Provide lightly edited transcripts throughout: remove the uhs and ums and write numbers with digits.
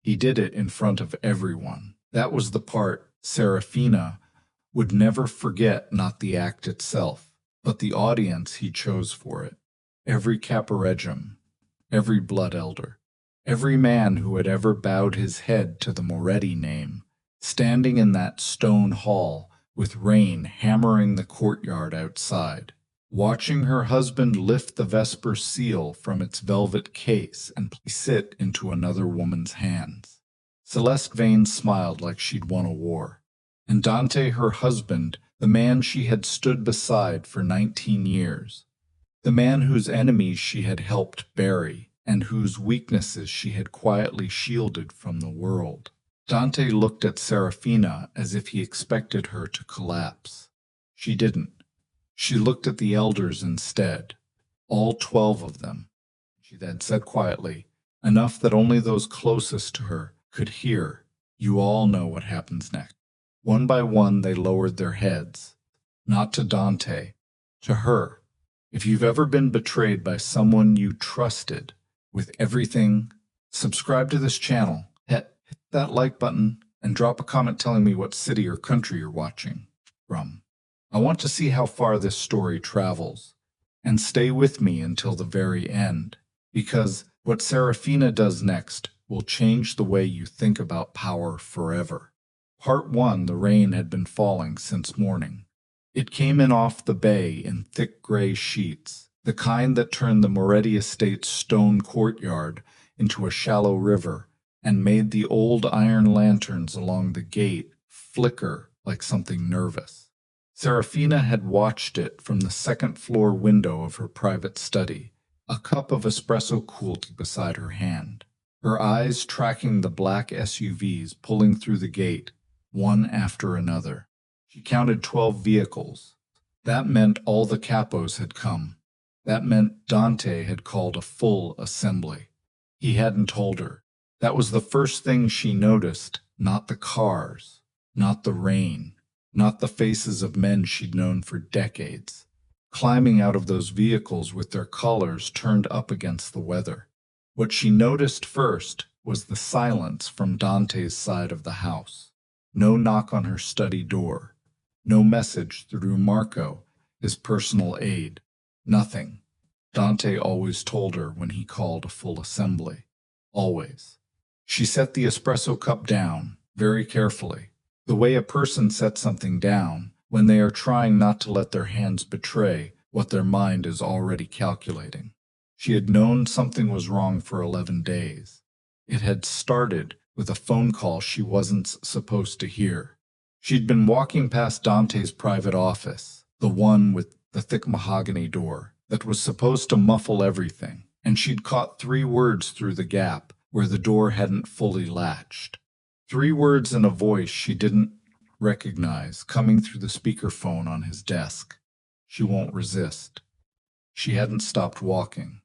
He did it in front of everyone. That was the part Serafina would never forget, not the act itself, but the audience he chose for it. Every caporegim, every blood elder, every man who had ever bowed his head to the Moretti name, standing in that stone hall with rain hammering the courtyard outside, watching her husband lift the Vesper Seal from its velvet case and place it into another woman's hands. Celeste Vane smiled like she'd won a war. And Dante, her husband, the man she had stood beside for 19 years, the man whose enemies she had helped bury and whose weaknesses she had quietly shielded from the world. Dante looked at Serafina as if he expected her to collapse. She didn't. She looked at the elders instead, all 12 of them. She then said quietly, enough that only those closest to her could hear, "You all know what happens next." One by one they lowered their heads, not to Dante, to her. If you've ever been betrayed by someone you trusted with everything, subscribe to this channel, hit that like button, and drop a comment telling me what city or country you're watching from. I want to see how far this story travels, and stay with me until the very end, because what Serafina does next will change the way you think about power forever. Part 1. The rain had been falling since morning. It came in off the bay in thick gray sheets, the kind that turned the Moretti estate's stone courtyard into a shallow river and made the old iron lanterns along the gate flicker like something nervous. Serafina had watched it from the second-floor window of her private study, a cup of espresso cooled beside her hand, her eyes tracking the black SUVs pulling through the gate, one after another. She counted 12 vehicles. That meant all the capos had come. That meant Dante had called a full assembly. He hadn't told her. That was the first thing she noticed, not the cars, not the rain, not the faces of men she'd known for decades, climbing out of those vehicles with their collars turned up against the weather. What she noticed first was the silence from Dante's side of the house. No knock on her study door. No message through Marco, his personal aide. Nothing. Dante always told her when he called a full assembly. Always. She set the espresso cup down, very carefully, the way a person sets something down when they are trying not to let their hands betray what their mind is already calculating. She had known something was wrong for 11 days. It had started with a phone call she wasn't supposed to hear. She'd been walking past Dante's private office, the one with the thick mahogany door that was supposed to muffle everything, and she'd caught 3 words through the gap where the door hadn't fully latched. 3 words in a voice she didn't recognize coming through the speakerphone on his desk. She won't resist. She hadn't stopped walking.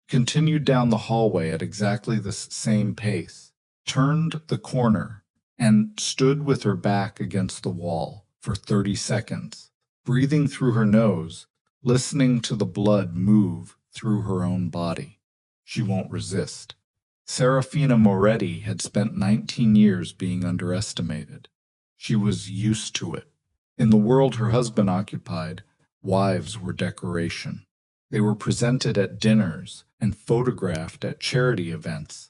Continued down the hallway at exactly the same pace, turned the corner, and stood with her back against the wall for 30 seconds, breathing through her nose, listening to the blood move through her own body. She won't resist. Serafina Moretti had spent 19 years being underestimated. She was used to it. In the world her husband occupied, wives were decoration. They were presented at dinners and photographed at charity events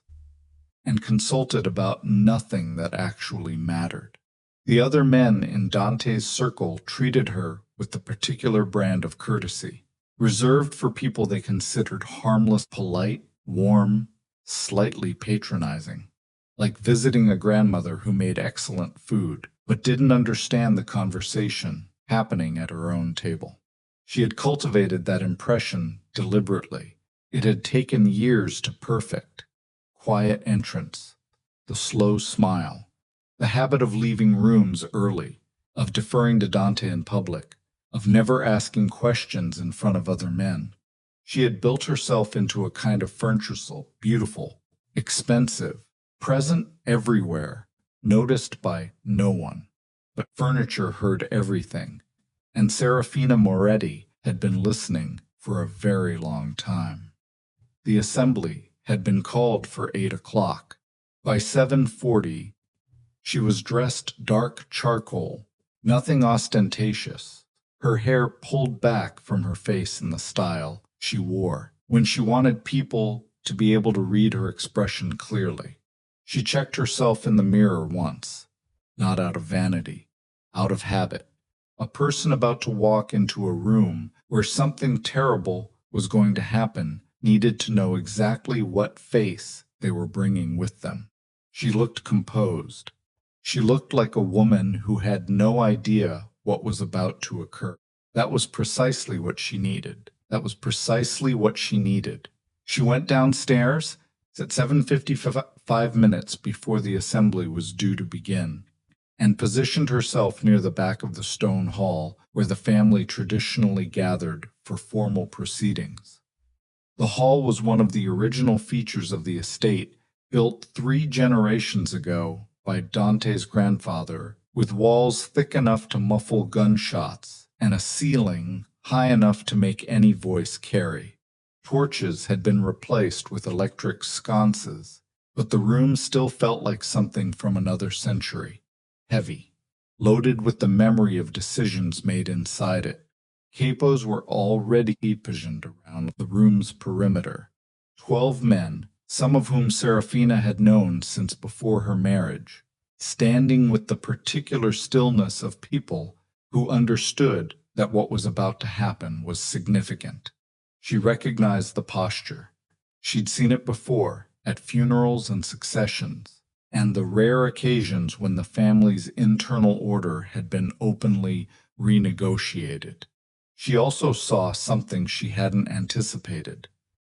and consulted about nothing that actually mattered. The other men in Dante's circle treated her with the particular brand of courtesy, reserved for people they considered harmless, polite, warm, slightly patronizing, like visiting a grandmother who made excellent food but didn't understand the conversation happening at her own table. She had cultivated that impression deliberately. It had taken years to perfect. Quiet entrance, the slow smile, the habit of leaving rooms early, of deferring to Dante in public, of never asking questions in front of other men. She had built herself into a kind of furniture, beautiful, expensive, present everywhere, noticed by no one. But furniture heard everything, and Serafina Moretti had been listening for a very long time. The assembly had been called for 8 o'clock, By 7:40, she was dressed dark charcoal, nothing ostentatious, her hair pulled back from her face in the style she wore when she wanted people to be able to read her expression clearly. She checked herself in the mirror once, not out of vanity, out of habit. A person about to walk into a room where something terrible was going to happen needed to know exactly what face they were bringing with them. She looked composed. She looked like a woman who had no idea what was about to occur. That was precisely what she needed. That was precisely what she needed. She went downstairs at 7:55 minutes before the assembly was due to begin, and positioned herself near the back of the stone hall where the family traditionally gathered for formal proceedings. The hall was one of the original features of the estate, built 3 generations ago by Dante's grandfather, with walls thick enough to muffle gunshots and a ceiling high enough to make any voice carry. Torches had been replaced with electric sconces, but the room still felt like something from another century, heavy, loaded with the memory of decisions made inside it. Capos were already positioned around the room's perimeter. 12 men, some of whom Serafina had known since before her marriage, standing with the particular stillness of people who understood that what was about to happen was significant. She recognized the posture. She'd seen it before, at funerals and successions, and the rare occasions when the family's internal order had been openly renegotiated. She also saw something she hadn't anticipated.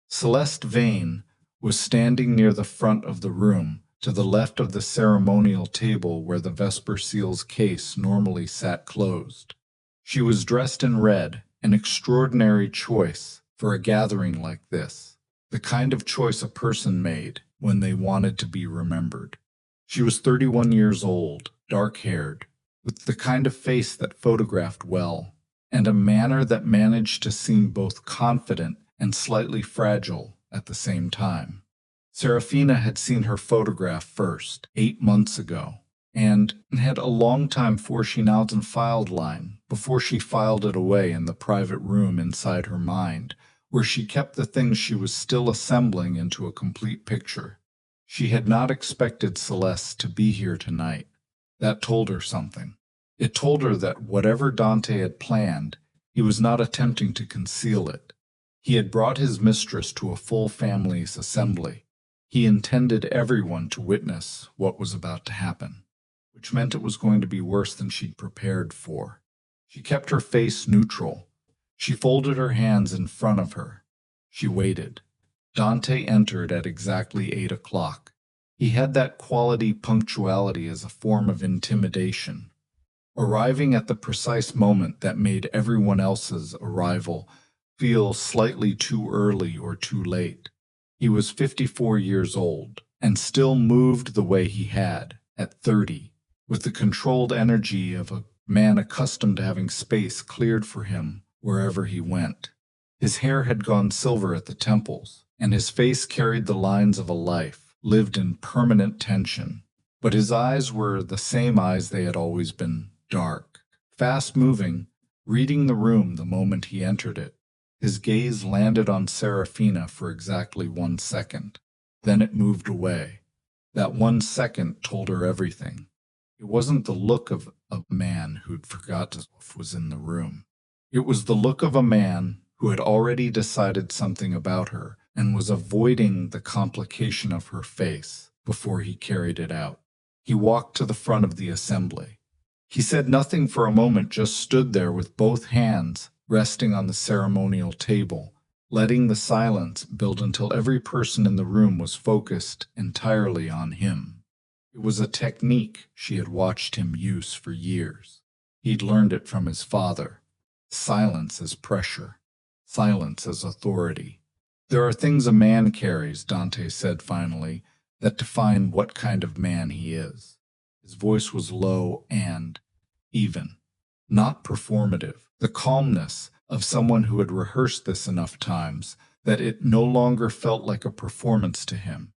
Celeste Vane was standing near the front of the room, to the left of the ceremonial table where the Vesper Seal's case normally sat closed. She was dressed in red, an extraordinary choice for a gathering like this, the kind of choice a person made when they wanted to be remembered. She was 31 years old, dark-haired, with the kind of face that photographed well, and a manner that managed to seem both confident and slightly fragile at the same time. Serafina had seen her photograph first, 8 months ago, and had a long time before she knelt and filed line, before she filed it away in the private room inside her mind, where she kept the things she was still assembling into a complete picture. She had not expected Celeste to be here tonight. That told her something. It told her that whatever Dante had planned, he was not attempting to conceal it. He had brought his mistress to a full family's assembly. He intended everyone to witness what was about to happen, which meant it was going to be worse than she'd prepared for. She kept her face neutral. She folded her hands in front of her. She waited. Dante entered at exactly 8 o'clock. He had that quality punctuality as a form of intimidation, arriving at the precise moment that made everyone else's arrival feel slightly too early or too late. He was 54 years old, and still moved the way he had at 30, with the controlled energy of a man accustomed to having space cleared for him wherever he went. His hair had gone silver at the temples, and his face carried the lines of a life lived in permanent tension. But his eyes were the same eyes they had always been, dark, fast-moving, reading the room the moment he entered it. His gaze landed on Serafina for exactly 1 second. Then it moved away. That 1 second told her everything. It wasn't the look of a man who'd forgotten what was in the room. It was the look of a man who had already decided something about her and was avoiding the complication of her face before he carried it out. He walked to the front of the assembly. He said nothing for a moment, just stood there with both hands resting on the ceremonial table, letting the silence build until every person in the room was focused entirely on him. It was a technique she had watched him use for years. He'd learned it from his father. Silence as pressure. Silence as authority. There are things a man carries, Dante said finally, that define what kind of man he is. His voice was low and even, not performative. The calmness of someone who had rehearsed this enough times that it no longer felt like a performance to him.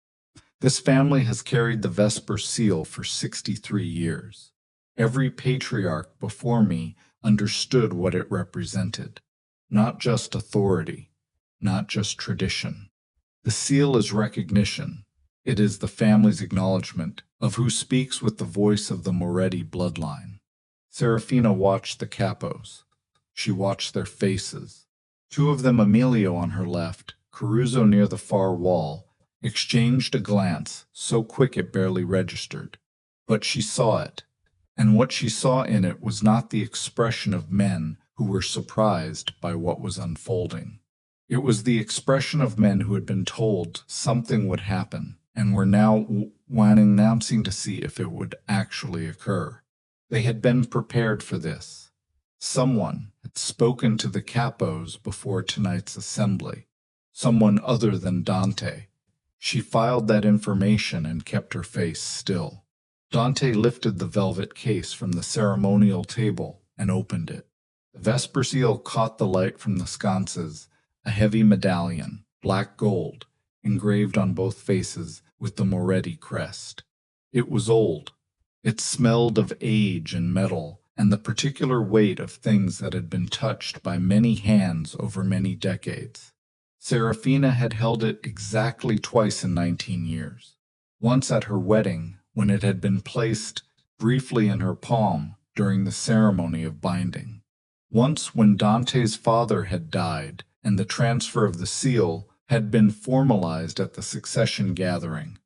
This family has carried the Vesper Seal for 63 years. Every patriarch before me understood what it represented. Not just authority, not just tradition. The seal is recognition. It is the family's acknowledgement of who speaks with the voice of the Moretti bloodline. Serafina watched the capos. She watched their faces. Two of them, Emilio on her left, Caruso near the far wall, exchanged a glance so quick it barely registered. But she saw it, and what she saw in it was not the expression of men who were surprised by what was unfolding. It was the expression of men who had been told something would happen and were now announcing to see if it would actually occur. They had been prepared for this. Someone had spoken to the capos before tonight's assembly. Someone other than Dante. She filed that information and kept her face still. Dante lifted the velvet case from the ceremonial table and opened it. The Vesper Seal caught the light from the sconces, a heavy medallion, black gold, engraved on both faces with the Moretti crest. It was old. It smelled of age and metal and the particular weight of things that had been touched by many hands over many decades. Serafina had held it exactly twice in 19 years. Once at her wedding, when it had been placed briefly in her palm during the ceremony of binding. Once when Dante's father had died and the transfer of the seal had been formalized at the succession gathering.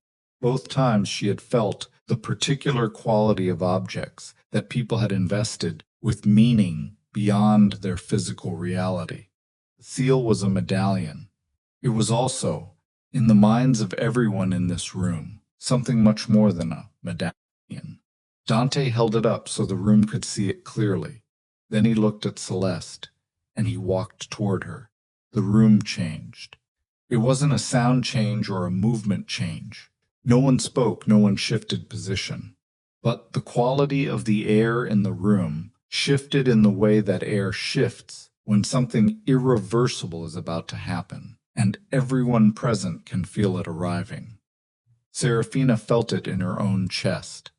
Both times she had felt the particular quality of objects that people had invested with meaning beyond their physical reality. The seal was a medallion. It was also, in the minds of everyone in this room, something much more than a medallion. Dante held it up so the room could see it clearly. Then he looked at Celeste, and he walked toward her. The room changed. It wasn't a sound change or a movement change. No one spoke, no one shifted position. But the quality of the air in the room shifted in the way that air shifts when something irreversible is about to happen, and everyone present can feel it arriving. Serafina felt it in her own chest,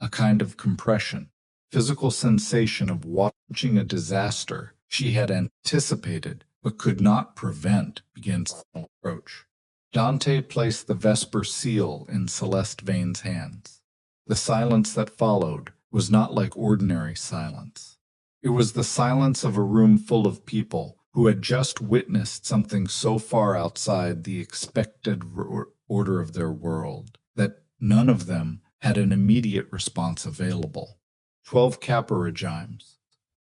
a kind of compression, physical sensation of watching a disaster she had anticipated but could not prevent begin to approach. Dante placed the Vesper Seal in Celeste Vane's hands. The silence that followed was not like ordinary silence. It was the silence of a room full of people who had just witnessed something so far outside the expected order of their world that none of them had an immediate response available. 12 Kappa regimes,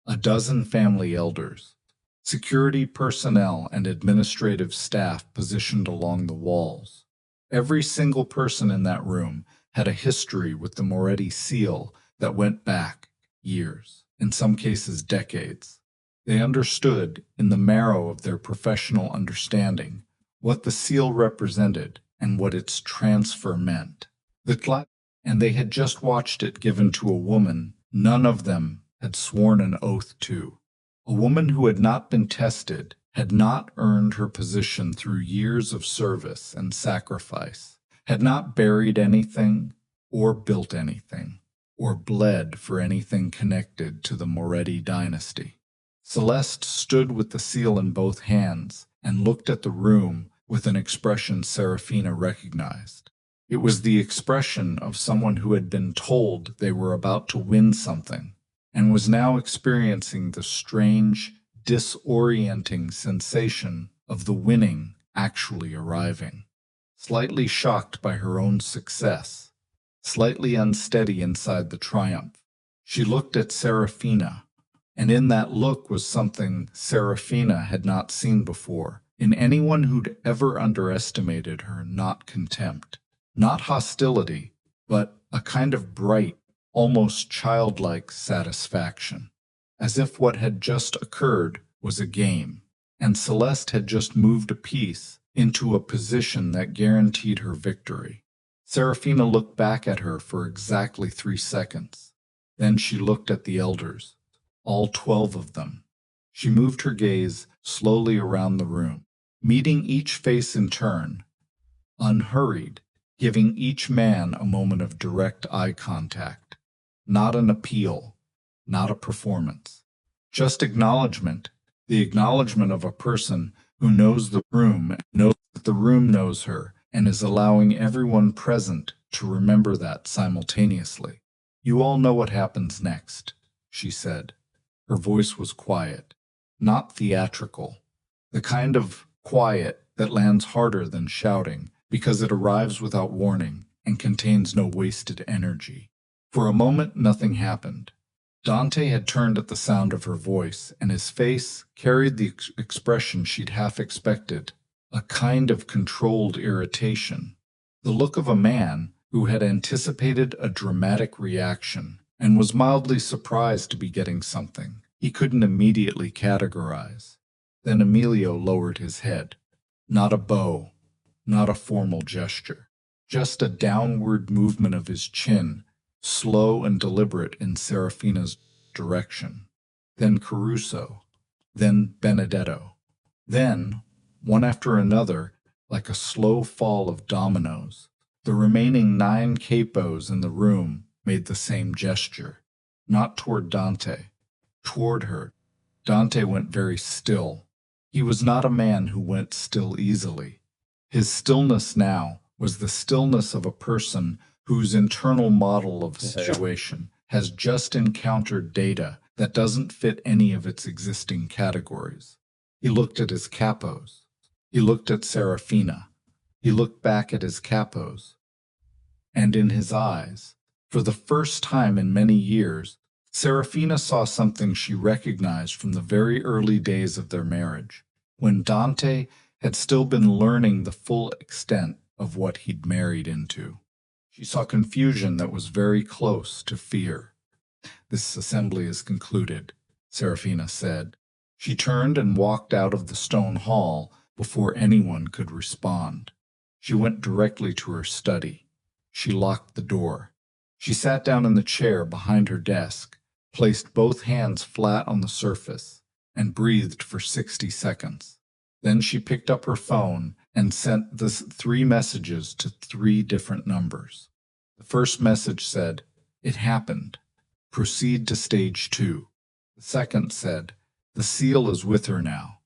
a dozen family elders, security personnel and administrative staff positioned along the walls. Every single person in that room had a history with the Moretti seal that went back years, in some cases decades. They understood, in the marrow of their professional understanding, what the seal represented and what its transfer meant. And they had just watched it given to a woman none of them had sworn an oath to. A woman who had not been tested, had not earned her position through years of service and sacrifice, had not buried anything, or built anything, or bled for anything connected to the Moretti dynasty. Celeste stood with the seal in both hands and looked at the room with an expression Serafina recognized. It was the expression of someone who had been told they were about to win something and was now experiencing the strange, disorienting sensation of the winning actually arriving. Slightly shocked by her own success, slightly unsteady inside the triumph, she looked at Serafina, and in that look was something Serafina had not seen before in anyone who'd ever underestimated her. Not contempt, not hostility, but a kind of bright, almost childlike satisfaction, as if what had just occurred was a game, and Celeste had just moved a piece into a position that guaranteed her victory. Serafina looked back at her for exactly 3 seconds. Then she looked at the elders, all 12 of them. She moved her gaze slowly around the room, meeting each face in turn, unhurried, giving each man a moment of direct eye contact. Not an appeal, not a performance. Just acknowledgement, the acknowledgement of a person who knows the room, knows that the room knows her, and is allowing everyone present to remember that simultaneously. "You all know what happens next," she said. Her voice was quiet, not theatrical, the kind of quiet that lands harder than shouting because it arrives without warning and contains no wasted energy. For a moment, nothing happened. Dante had turned at the sound of her voice, and his face carried the expression she'd half expected, a kind of controlled irritation, the look of a man who had anticipated a dramatic reaction and was mildly surprised to be getting something he couldn't immediately categorize. Then Emilio lowered his head. Not a bow, not a formal gesture, just a downward movement of his chin, slow and deliberate in Serafina's direction. Then Caruso, then Benedetto. Then, one after another, like a slow fall of dominoes, the remaining 9 capos in the room made the same gesture, not toward Dante, toward her. Dante went very still. He was not a man who went still easily. His stillness now was the stillness of a person whose internal model of a situation has just encountered data that doesn't fit any of its existing categories. He looked at his capos. He looked at Serafina. He looked back at his capos. And in his eyes, for the first time in many years, Serafina saw something she recognized from the very early days of their marriage, when Dante had still been learning the full extent of what he'd married into. She saw confusion that was very close to fear. "This assembly is concluded," Serafina said. She turned and walked out of the stone hall before anyone could respond. She went directly to her study. She locked the door. She sat down in the chair behind her desk, placed both hands flat on the surface, and breathed for 60 seconds. Then she picked up her phone and sent the 3 messages to 3 different numbers. The first message said, "It happened. Proceed to stage 2. The second said, "The seal is with her now.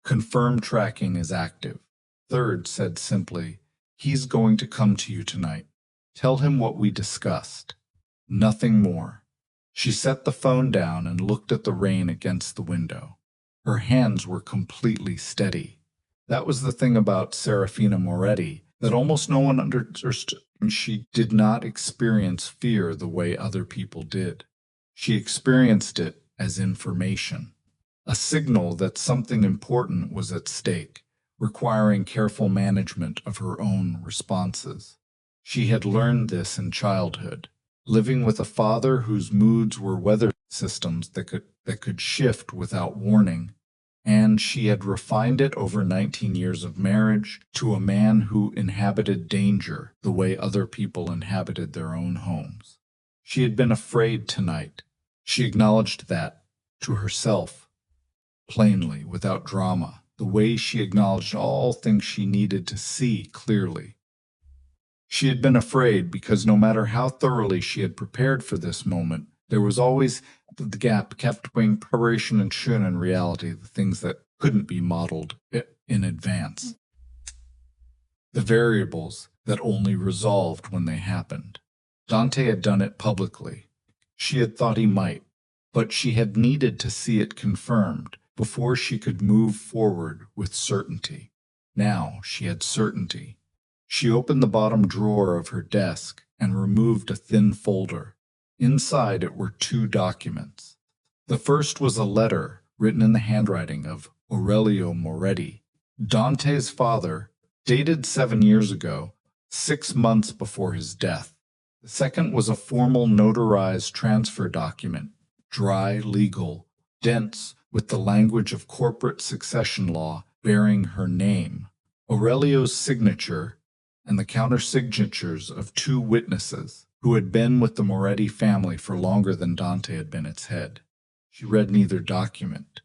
Confirm tracking is active." Third said simply, "He's going to come to you tonight. Tell him what we discussed." Nothing more. She set the phone down and looked at the rain against the window. Her hands were completely steady. That was the thing about Serafina Moretti that almost no one understood. She did not experience fear the way other people did. She experienced it as information, a signal that something important was at stake, requiring careful management of her own responses. She had learned this in childhood, living with a father whose moods were weather systems that could shift without warning, and she had refined it over 19 years of marriage to a man who inhabited danger the way other people inhabited their own homes. She had been afraid tonight. She acknowledged that, to herself, plainly, without drama, the way she acknowledged all things she needed to see clearly. She had been afraid because no matter how thoroughly she had prepared for this moment, there was always the gap kept between preparation and shun and reality, the things that couldn't be modeled in advance. The variables that only resolved when they happened. Dante had done it publicly. She had thought he might, but she had needed to see it confirmed before she could move forward with certainty. Now she had certainty. She opened the bottom drawer of her desk and removed a thin folder. Inside it were 2 documents. The first was a letter written in the handwriting of Aurelio Moretti, Dante's father, dated 7 years ago, 6 months before his death. The second was a formal notarized transfer document, dry, legal, dense with the language of corporate succession law bearing her name, Aurelio's signature, and the countersignatures of 2 witnesses who had been with the Moretti family for longer than Dante had been its head. She read neither document.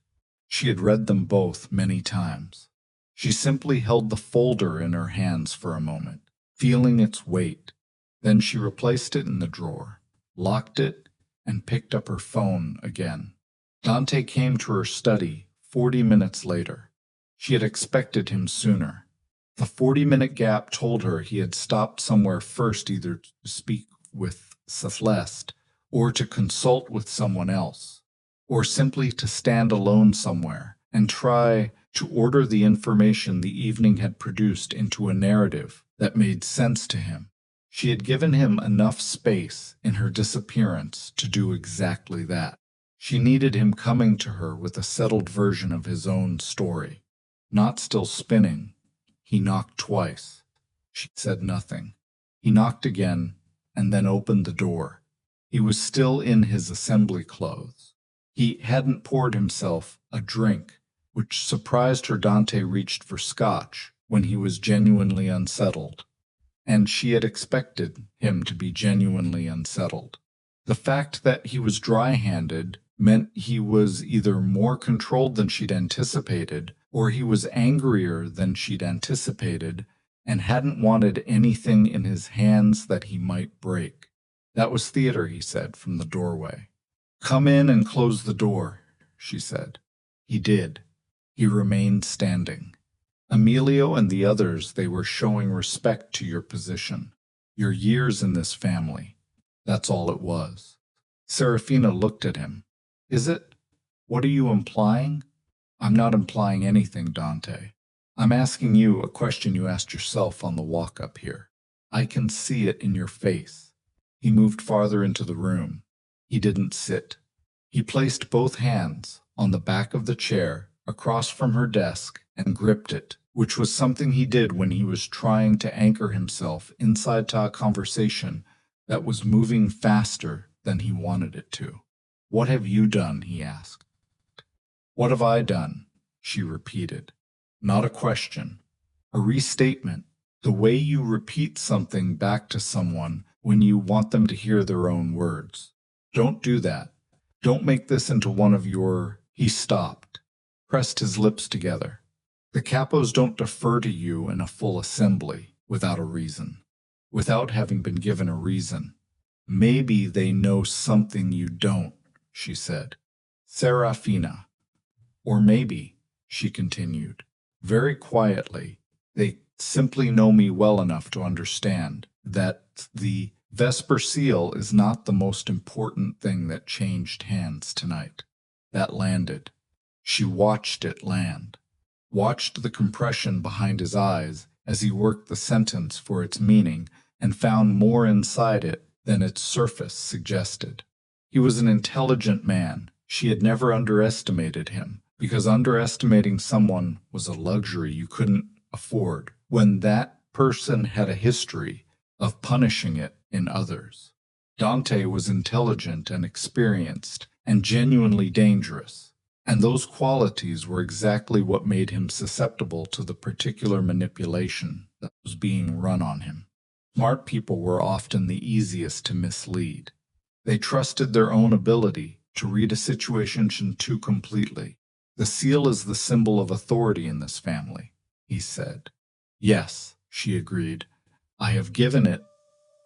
She had read them both many times. She simply held the folder in her hands for a moment, feeling its weight. Then she replaced it in the drawer, locked it, and picked up her phone again. Dante came to her study 40 minutes later. She had expected him sooner. The 40-minute gap told her he had stopped somewhere first, either to speak with Celeste, or to consult with someone else, or simply to stand alone somewhere and try to order the information the evening had produced into a narrative that made sense to him. She had given him enough space in her disappearance to do exactly that. She needed him coming to her with a settled version of his own story. Not still spinning. He knocked twice. She said nothing. He knocked again, and then opened the door. He was still in his assembly clothes. He hadn't poured himself a drink, which surprised her. Dante reached for scotch when he was genuinely unsettled, and she had expected him to be genuinely unsettled. The fact that he was dry-handed meant he was either more controlled than she'd anticipated, or he was angrier than she'd anticipated and hadn't wanted anything in his hands that he might break. That was theater, he said from the doorway. Come in and close the door, she said. He did. He remained standing. Emilio and the others, they were showing respect to your position, your years in this family. That's all it was. Serafina looked at him. Is it? What are you implying? I'm not implying anything, Dante. I'm asking you a question you asked yourself on the walk up here. I can see it in your face. He moved farther into the room. He didn't sit. He placed both hands on the back of the chair across from her desk and gripped it, which was something he did when he was trying to anchor himself inside to a conversation that was moving faster than he wanted it to. What have you done? He asked. What have I done? She repeated. Not a question. A restatement. The way you repeat something back to someone when you want them to hear their own words. Don't do that. Don't make this into one of your... He stopped, pressed his lips together. The capos don't defer to you in a full assembly without a reason, without having been given a reason. Maybe they know something you don't, she said. Serafina. Or maybe, she continued, very quietly, they simply know me well enough to understand that the Vesper Seal is not the most important thing that changed hands tonight. That landed. She watched it land, watched the compression behind his eyes as he worked the sentence for its meaning and found more inside it than its surface suggested. He was an intelligent man. She had never underestimated him, because underestimating someone was a luxury you couldn't afford when that person had a history of punishing it in others. Dante was intelligent and experienced and genuinely dangerous, and those qualities were exactly what made him susceptible to the particular manipulation that was being run on him. Smart people were often the easiest to mislead. They trusted their own ability to read a situation too completely. The seal is the symbol of authority in this family, he said. Yes, she agreed. I have given it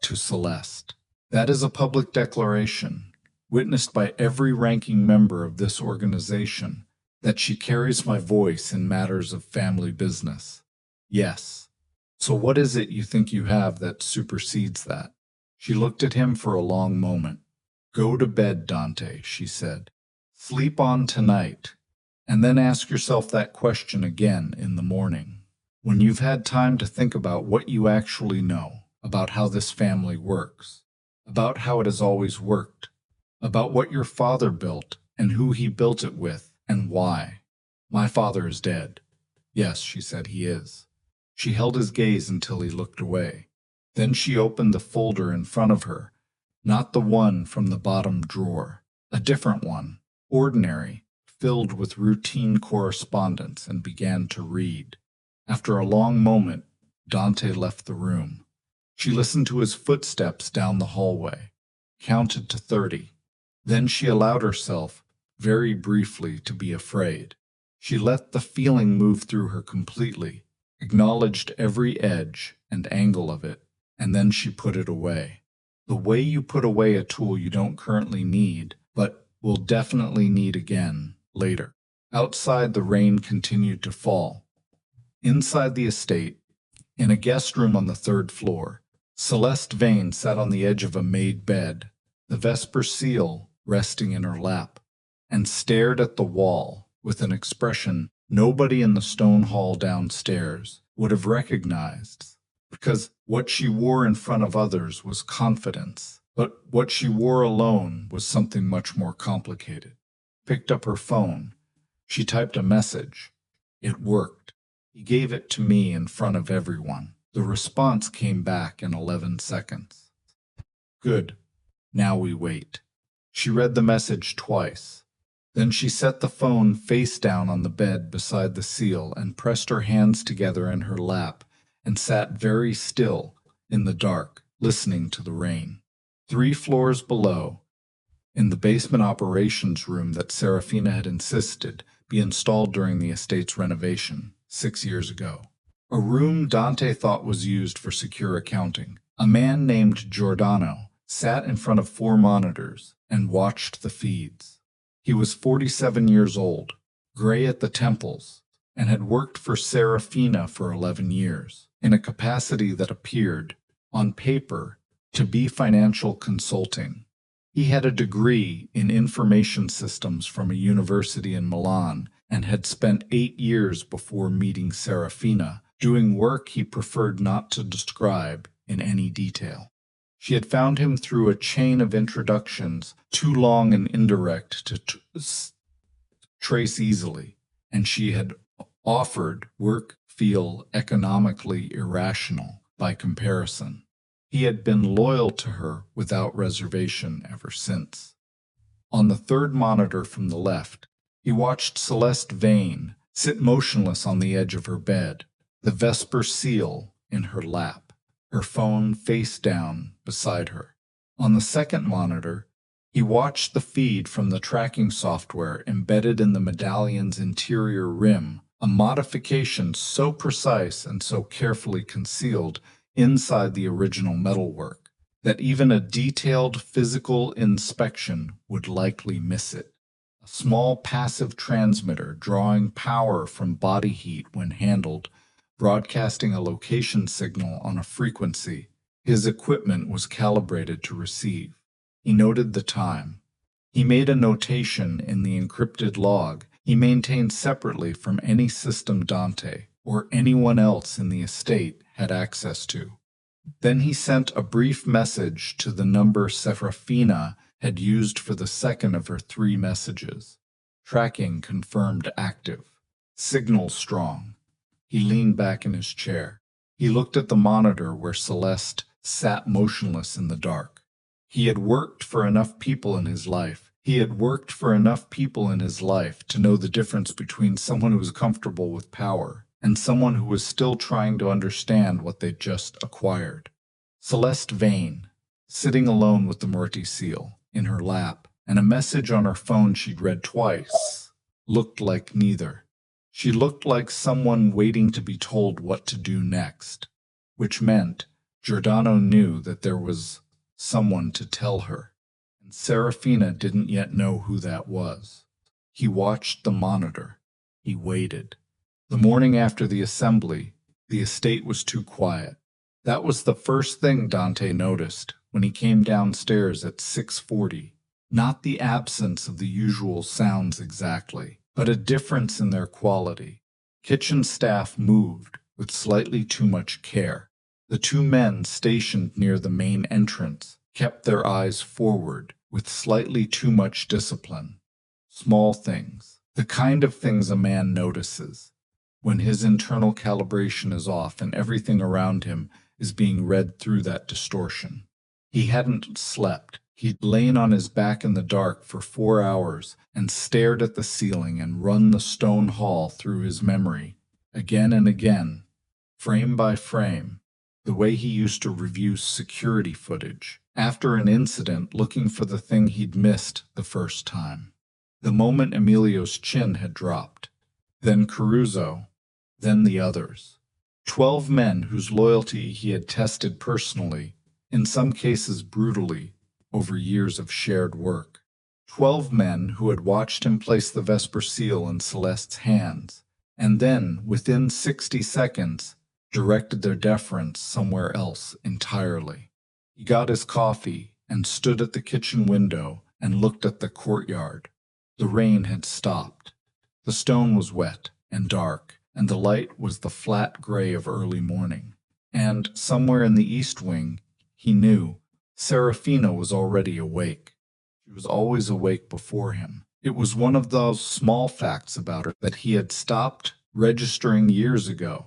to Celeste. That is a public declaration, witnessed by every ranking member of this organization, that she carries my voice in matters of family business. Yes. So what is it you think you have that supersedes that? She looked at him for a long moment. Go to bed, Dante, she said. Sleep on tonight, and then ask yourself that question again in the morning, when you've had time to think about what you actually know about how this family works, about how it has always worked, about what your father built and who he built it with and why. My father is dead. Yes, she said, he is. She held his gaze until he looked away. Then she opened the folder in front of her, not the one from the bottom drawer, a different one, ordinary, filled with routine correspondence, and began to read. After a long moment, Dante left the room. She listened to his footsteps down the hallway, counted to 30. Then she allowed herself, very briefly, to be afraid. She let the feeling move through her completely, acknowledged every edge and angle of it, and then she put it away. The way you put away a tool you don't currently need, but will definitely need again later. Outside, the rain continued to fall. Inside the estate, in a guest room on the third floor, Celeste Vane sat on the edge of a made bed, the Vesper Seal resting in her lap, and stared at the wall with an expression nobody in the stone hall downstairs would have recognized, because what she wore in front of others was confidence, but what she wore alone was something much more complicated. Picked up her phone. She typed a message. It worked. He gave it to me in front of everyone. The response came back in 11 seconds. Good. Now we wait. She read the message twice. Then she set the phone face down on the bed beside the seal and pressed her hands together in her lap and sat very still in the dark, listening to the rain. 3 floors below, in the basement operations room that Serafina had insisted be installed during the estate's renovation 6 years ago. A room Dante thought was used for secure accounting. A man named Giordano sat in front of 4 monitors and watched the feeds. He was 47 years old, gray at the temples, and had worked for Serafina for 11 years, in a capacity that appeared, on paper, to be financial consulting. He had a degree in information systems from a university in Milan and had spent 8 years before meeting Serafina doing work he preferred not to describe in any detail. She had found him through a chain of introductions too long and indirect to trace easily, and she had offered work feel economically irrational by comparison. He had been loyal to her without reservation ever since. On the third monitor from the left, he watched Celeste Vane sit motionless on the edge of her bed, the Vesper Seal in her lap, her phone face down beside her. On the second monitor, he watched the feed from the tracking software embedded in the medallion's interior rim, a modification so precise and so carefully concealed inside the original metalwork that even a detailed physical inspection would likely miss it. A small passive transmitter drawing power from body heat when handled, broadcasting a location signal on a frequency his equipment was calibrated to receive. He noted the time. He made a notation in the encrypted log he maintained separately from any system Dante or anyone else in the estate had access to. Then he sent a brief message to the number Serafina had used for the second of her 3 messages. Tracking confirmed active. Signal strong. He leaned back in his chair. He looked at the monitor where Celeste sat motionless in the dark. He had worked for enough people in his life. He had worked for enough people in his life to know the difference between someone who was comfortable with power and someone who was still trying to understand what they'd just acquired. Celeste Vane, sitting alone with the Moretti seal in her lap and a message on her phone she'd read twice, looked like neither. She looked like someone waiting to be told what to do next, which meant Giordano knew that there was someone to tell her, and Serafina didn't yet know who that was. He watched the monitor. He waited. The morning after the assembly, the estate was too quiet. That was the first thing Dante noticed when he came downstairs at 6:40. Not the absence of the usual sounds exactly, but a difference in their quality. Kitchen staff moved with slightly too much care. The 2 men stationed near the main entrance kept their eyes forward with slightly too much discipline. Small things, the kind of things a man notices when his internal calibration is off and everything around him is being read through that distortion. He hadn't slept. He'd lain on his back in the dark for 4 hours and stared at the ceiling and run the stone hall through his memory, again and again, frame by frame, the way he used to review security footage after an incident looking for the thing he'd missed the first time. The moment Emilio's chin had dropped, then Caruso, then the others. 12 men whose loyalty he had tested personally, in some cases brutally, over years of shared work. 12 men who had watched him place the Vesper Seal in Celeste's hands, and then, within 60 seconds, directed their deference somewhere else entirely. He got his coffee and stood at the kitchen window and looked at the courtyard. The rain had stopped. The stone was wet and dark, and the light was the flat gray of early morning. And somewhere in the east wing, he knew, Serafina was already awake. She was always awake before him. It was one of those small facts about her that he had stopped registering years ago.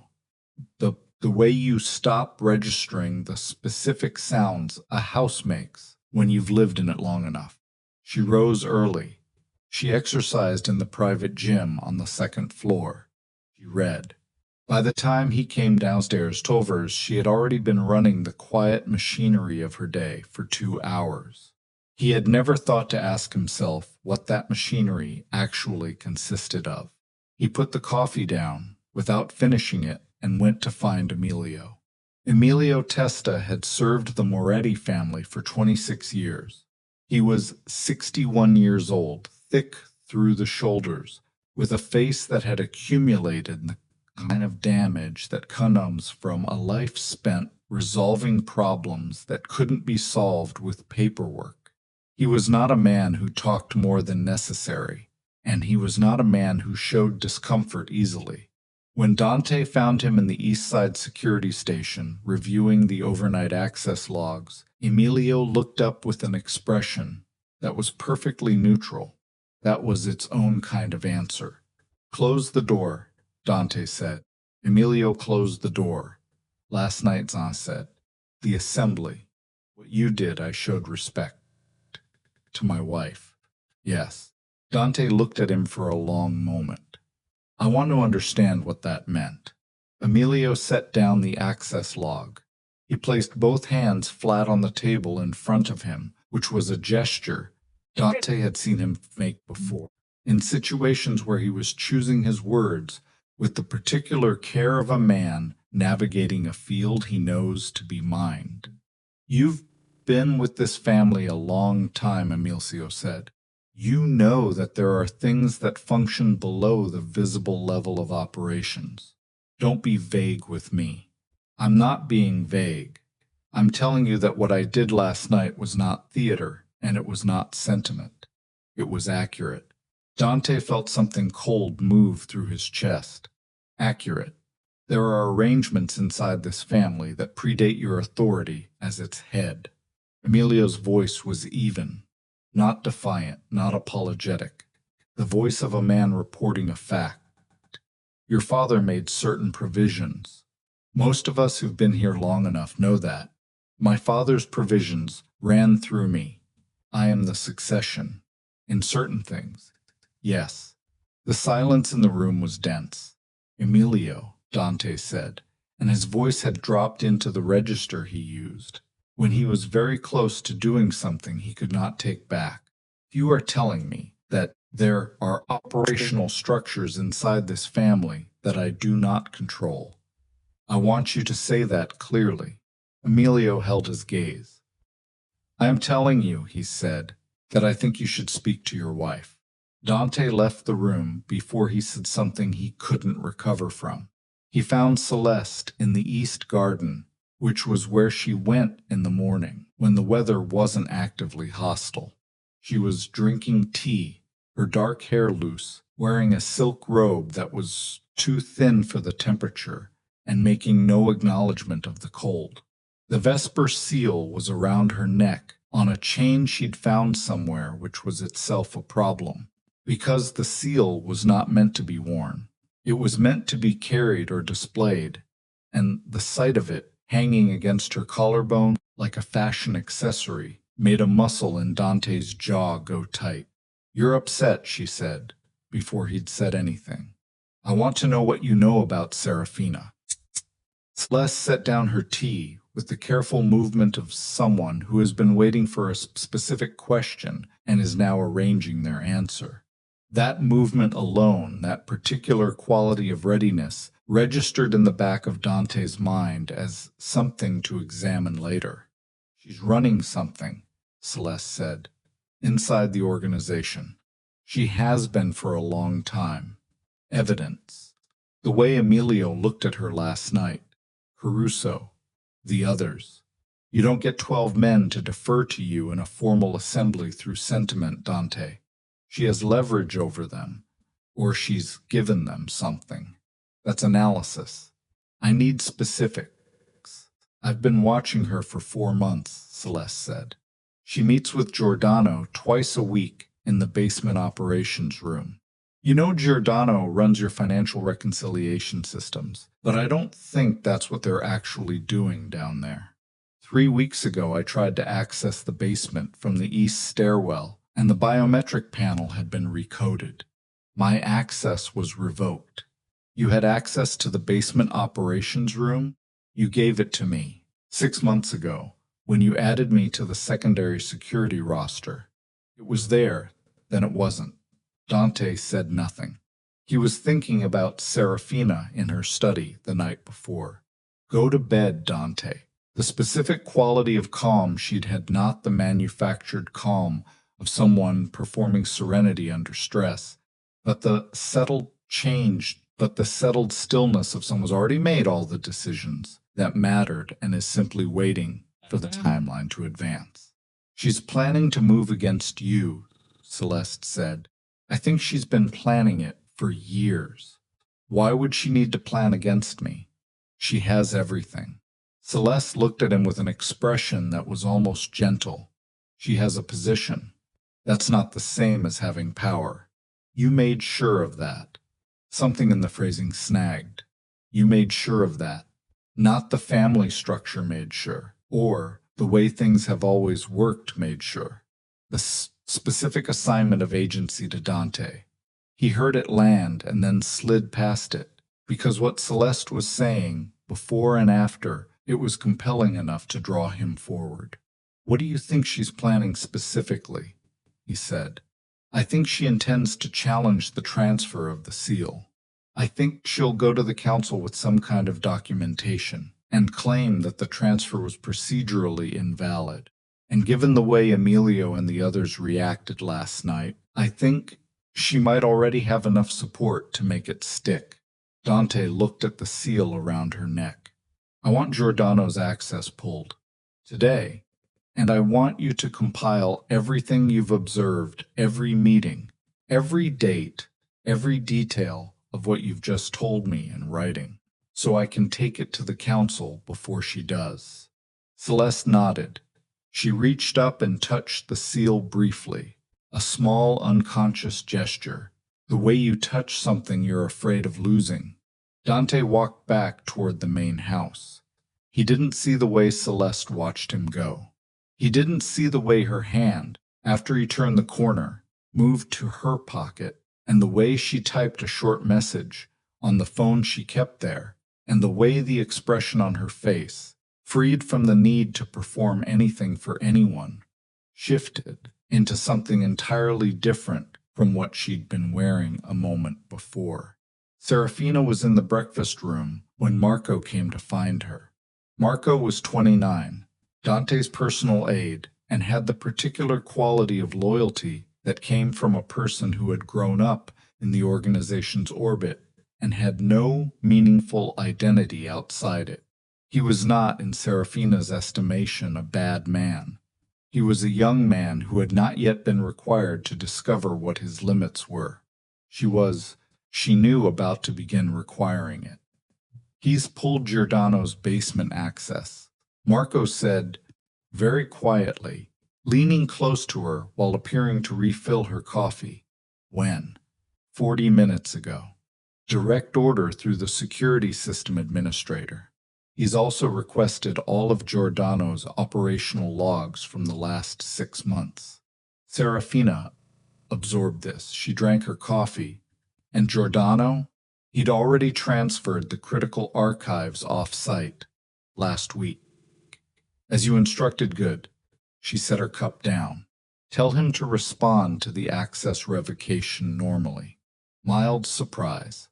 The way you stop registering the specific sounds a house makes when you've lived in it long enough. She rose early. She exercised in the private gym on the second floor. She read. By the time he came downstairs to hers, she had already been running the quiet machinery of her day for 2 hours. He had never thought to ask himself what that machinery actually consisted of. He put the coffee down without finishing it and went to find Emilio. Emilio Testa had served the Moretti family for 26 years. He was 61 years old, thick through the shoulders, with a face that had accumulated the kind of damage that comes from a life spent resolving problems that couldn't be solved with paperwork. He was not a man who talked more than necessary, and he was not a man who showed discomfort easily. When Dante found him in the East Side security station reviewing the overnight access logs, Emilio looked up with an expression that was perfectly neutral. That was its own kind of answer. "Close the door," Dante said. Emilio closed the door. "Last night," Zan said, "the assembly. What you did, I showed respect. To my wife." "Yes." Dante looked at him for a long moment. "I want to understand what that meant." Emilio set down the access log. He placed both hands flat on the table in front of him, which was a gesture Dante had seen him make before, in situations where he was choosing his words with the particular care of a man navigating a field he knows to be mined. "You've been with this family a long time," Emilio said. "You know that there are things that function below the visible level of operations. Don't be vague with me." "I'm not being vague. I'm telling you that what I did last night was not theater, and it was not sentiment. It was accurate." Dante felt something cold move through his chest. "Accurate. There are arrangements inside this family that predate your authority as its head." Emilio's voice was even. Not defiant, not apologetic. The voice of a man reporting a fact. "Your father made certain provisions. Most of us who've been here long enough know that. My father's provisions ran through me. I am the succession. In certain things. Yes." The silence in the room was dense. "Emilio," Dante said, and his voice had dropped into the register he used when he was very close to doing something he could not take back. "You are telling me that there are operational structures inside this family that I do not control. I want you to say that clearly." Emilio held his gaze. "I am telling you," he said, "that I think you should speak to your wife." Dante left the room before he said something he couldn't recover from. He found Celeste in the East Garden, which was where she went in the morning, when the weather wasn't actively hostile. She was drinking tea, her dark hair loose, wearing a silk robe that was too thin for the temperature, and making no acknowledgement of the cold. The Vesper Seal was around her neck, on a chain she'd found somewhere, which was itself a problem, because the seal was not meant to be worn. It was meant to be carried or displayed, and the sight of it hanging against her collarbone like a fashion accessory made a muscle in Dante's jaw go tight. "You're upset," she said, before he'd said anything. "I want to know what you know about Serafina." Celeste set down her tea with the careful movement of someone who has been waiting for a specific question and is now arranging their answer. That movement alone, that particular quality of readiness, registered in the back of Dante's mind as something to examine later. She's running something, Celeste said, inside the organization. She has been for a long time. Evidence. The way Emilio looked at her last night. Caruso. The others. You don't get 12 men to defer to you in a formal assembly through sentiment, Dante. She has leverage over them, or she's given them something. That's analysis. I need specifics. I've been watching her for 4 months, Celeste said. She meets with Giordano twice a week in the basement operations room. You know Giordano runs your financial reconciliation systems, but I don't think that's what they're actually doing down there. 3 weeks ago, I tried to access the basement from the east stairwell, and the biometric panel had been recoded. My access was revoked. You had access to the basement operations room? You gave it to me 6 months ago when you added me to the secondary security roster. It was there, then it wasn't. Dante said nothing. He was thinking about Serafina in her study the night before. Go to bed, Dante. The specific quality of calm she'd had, not the manufactured calm of someone performing serenity under stress, but the settled stillness of someone who's already made all the decisions that mattered and is simply waiting for the timeline to advance. She's planning to move against you, Celeste said. I think she's been planning it for years. Why would she need to plan against me? She has everything. Celeste looked at him with an expression that was almost gentle. She has a position. That's not the same as having power. You made sure of that. Something in the phrasing snagged. You made sure of that. Not the family structure made sure, or the way things have always worked made sure. The specific assignment of agency to Dante. He heard it land and then slid past it, because what Celeste was saying, before and after, it was compelling enough to draw him forward. What do you think she's planning specifically? He said. I think she intends to challenge the transfer of the seal. I think she'll go to the council with some kind of documentation and claim that the transfer was procedurally invalid. And given the way Emilio and the others reacted last night, I think she might already have enough support to make it stick. Dante looked at the seal around her neck. I want Giordano's access pulled. Today. And I want you to compile everything you've observed, every meeting, every date, every detail of what you've just told me in writing, so I can take it to the council before she does. Celeste nodded. She reached up and touched the seal briefly, a small unconscious gesture, the way you touch something you're afraid of losing. Dante walked back toward the main house. He didn't see the way Celeste watched him go. He didn't see the way her hand, after he turned the corner, moved to her pocket, and the way she typed a short message on the phone she kept there, and the way the expression on her face, freed from the need to perform anything for anyone, shifted into something entirely different from what she'd been wearing a moment before. Serafina was in the breakfast room when Marco came to find her. Marco was 29, Dante's personal aide, and had the particular quality of loyalty that came from a person who had grown up in the organization's orbit and had no meaningful identity outside it. He was not, in Serafina's estimation, a bad man. He was a young man who had not yet been required to discover what his limits were. She knew, about to begin requiring it. He's pulled Giordano's basement access, Marco said very quietly, leaning close to her while appearing to refill her coffee. When? 40 minutes ago. Direct order through the security system administrator. He's also requested all of Giordano's operational logs from the last 6 months. Serafina absorbed this. She drank her coffee. And Giordano? He'd already transferred the critical archives off-site last week. As you instructed, good. She set her cup down. Tell him to respond to the access revocation normally. Mild surprise.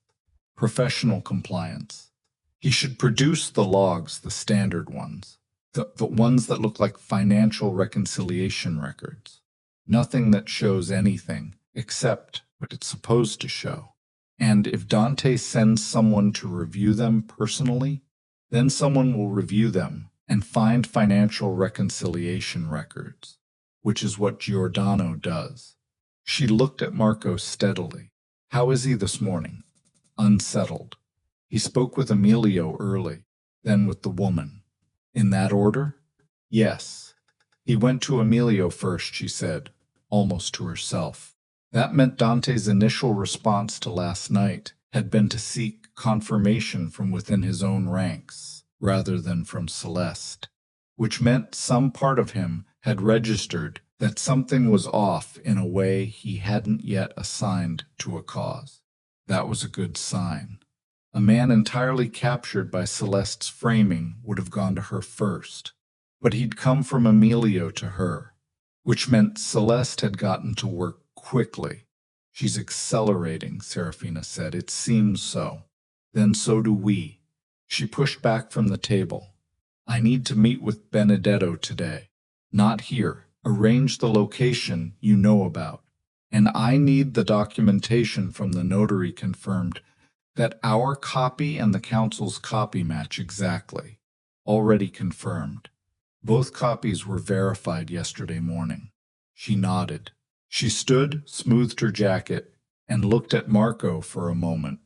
professional compliance. He should produce the logs, the standard ones, the ones that look like financial reconciliation records. Nothing that shows anything except what it's supposed to show. And if Dante sends someone to review them personally, then someone will review them and find financial reconciliation records, which is what Giordano does. She looked at Marco steadily. How is he this morning? Unsettled. He spoke with Emilio early, then with the woman. In that order? Yes. He went to Emilio first, she said, almost to herself. That meant Dante's initial response to last night had been to seek confirmation from within his own ranks, rather than from Celeste, which meant some part of him had registered that something was off in a way he hadn't yet assigned to a cause. That was a good sign. A man entirely captured by Celeste's framing would have gone to her first, but he'd come from Emilio to her, which meant Celeste had gotten to work quickly. She's accelerating, Serafina said. It seems so. Then so do we. She pushed back from the table. I need to meet with Benedetto today. Not here. Arrange the location you know about. And I need the documentation from the notary confirmed that our copy and the council's copy match exactly. Already confirmed. Both copies were verified yesterday morning. She nodded. She stood, smoothed her jacket, and looked at Marco for a moment,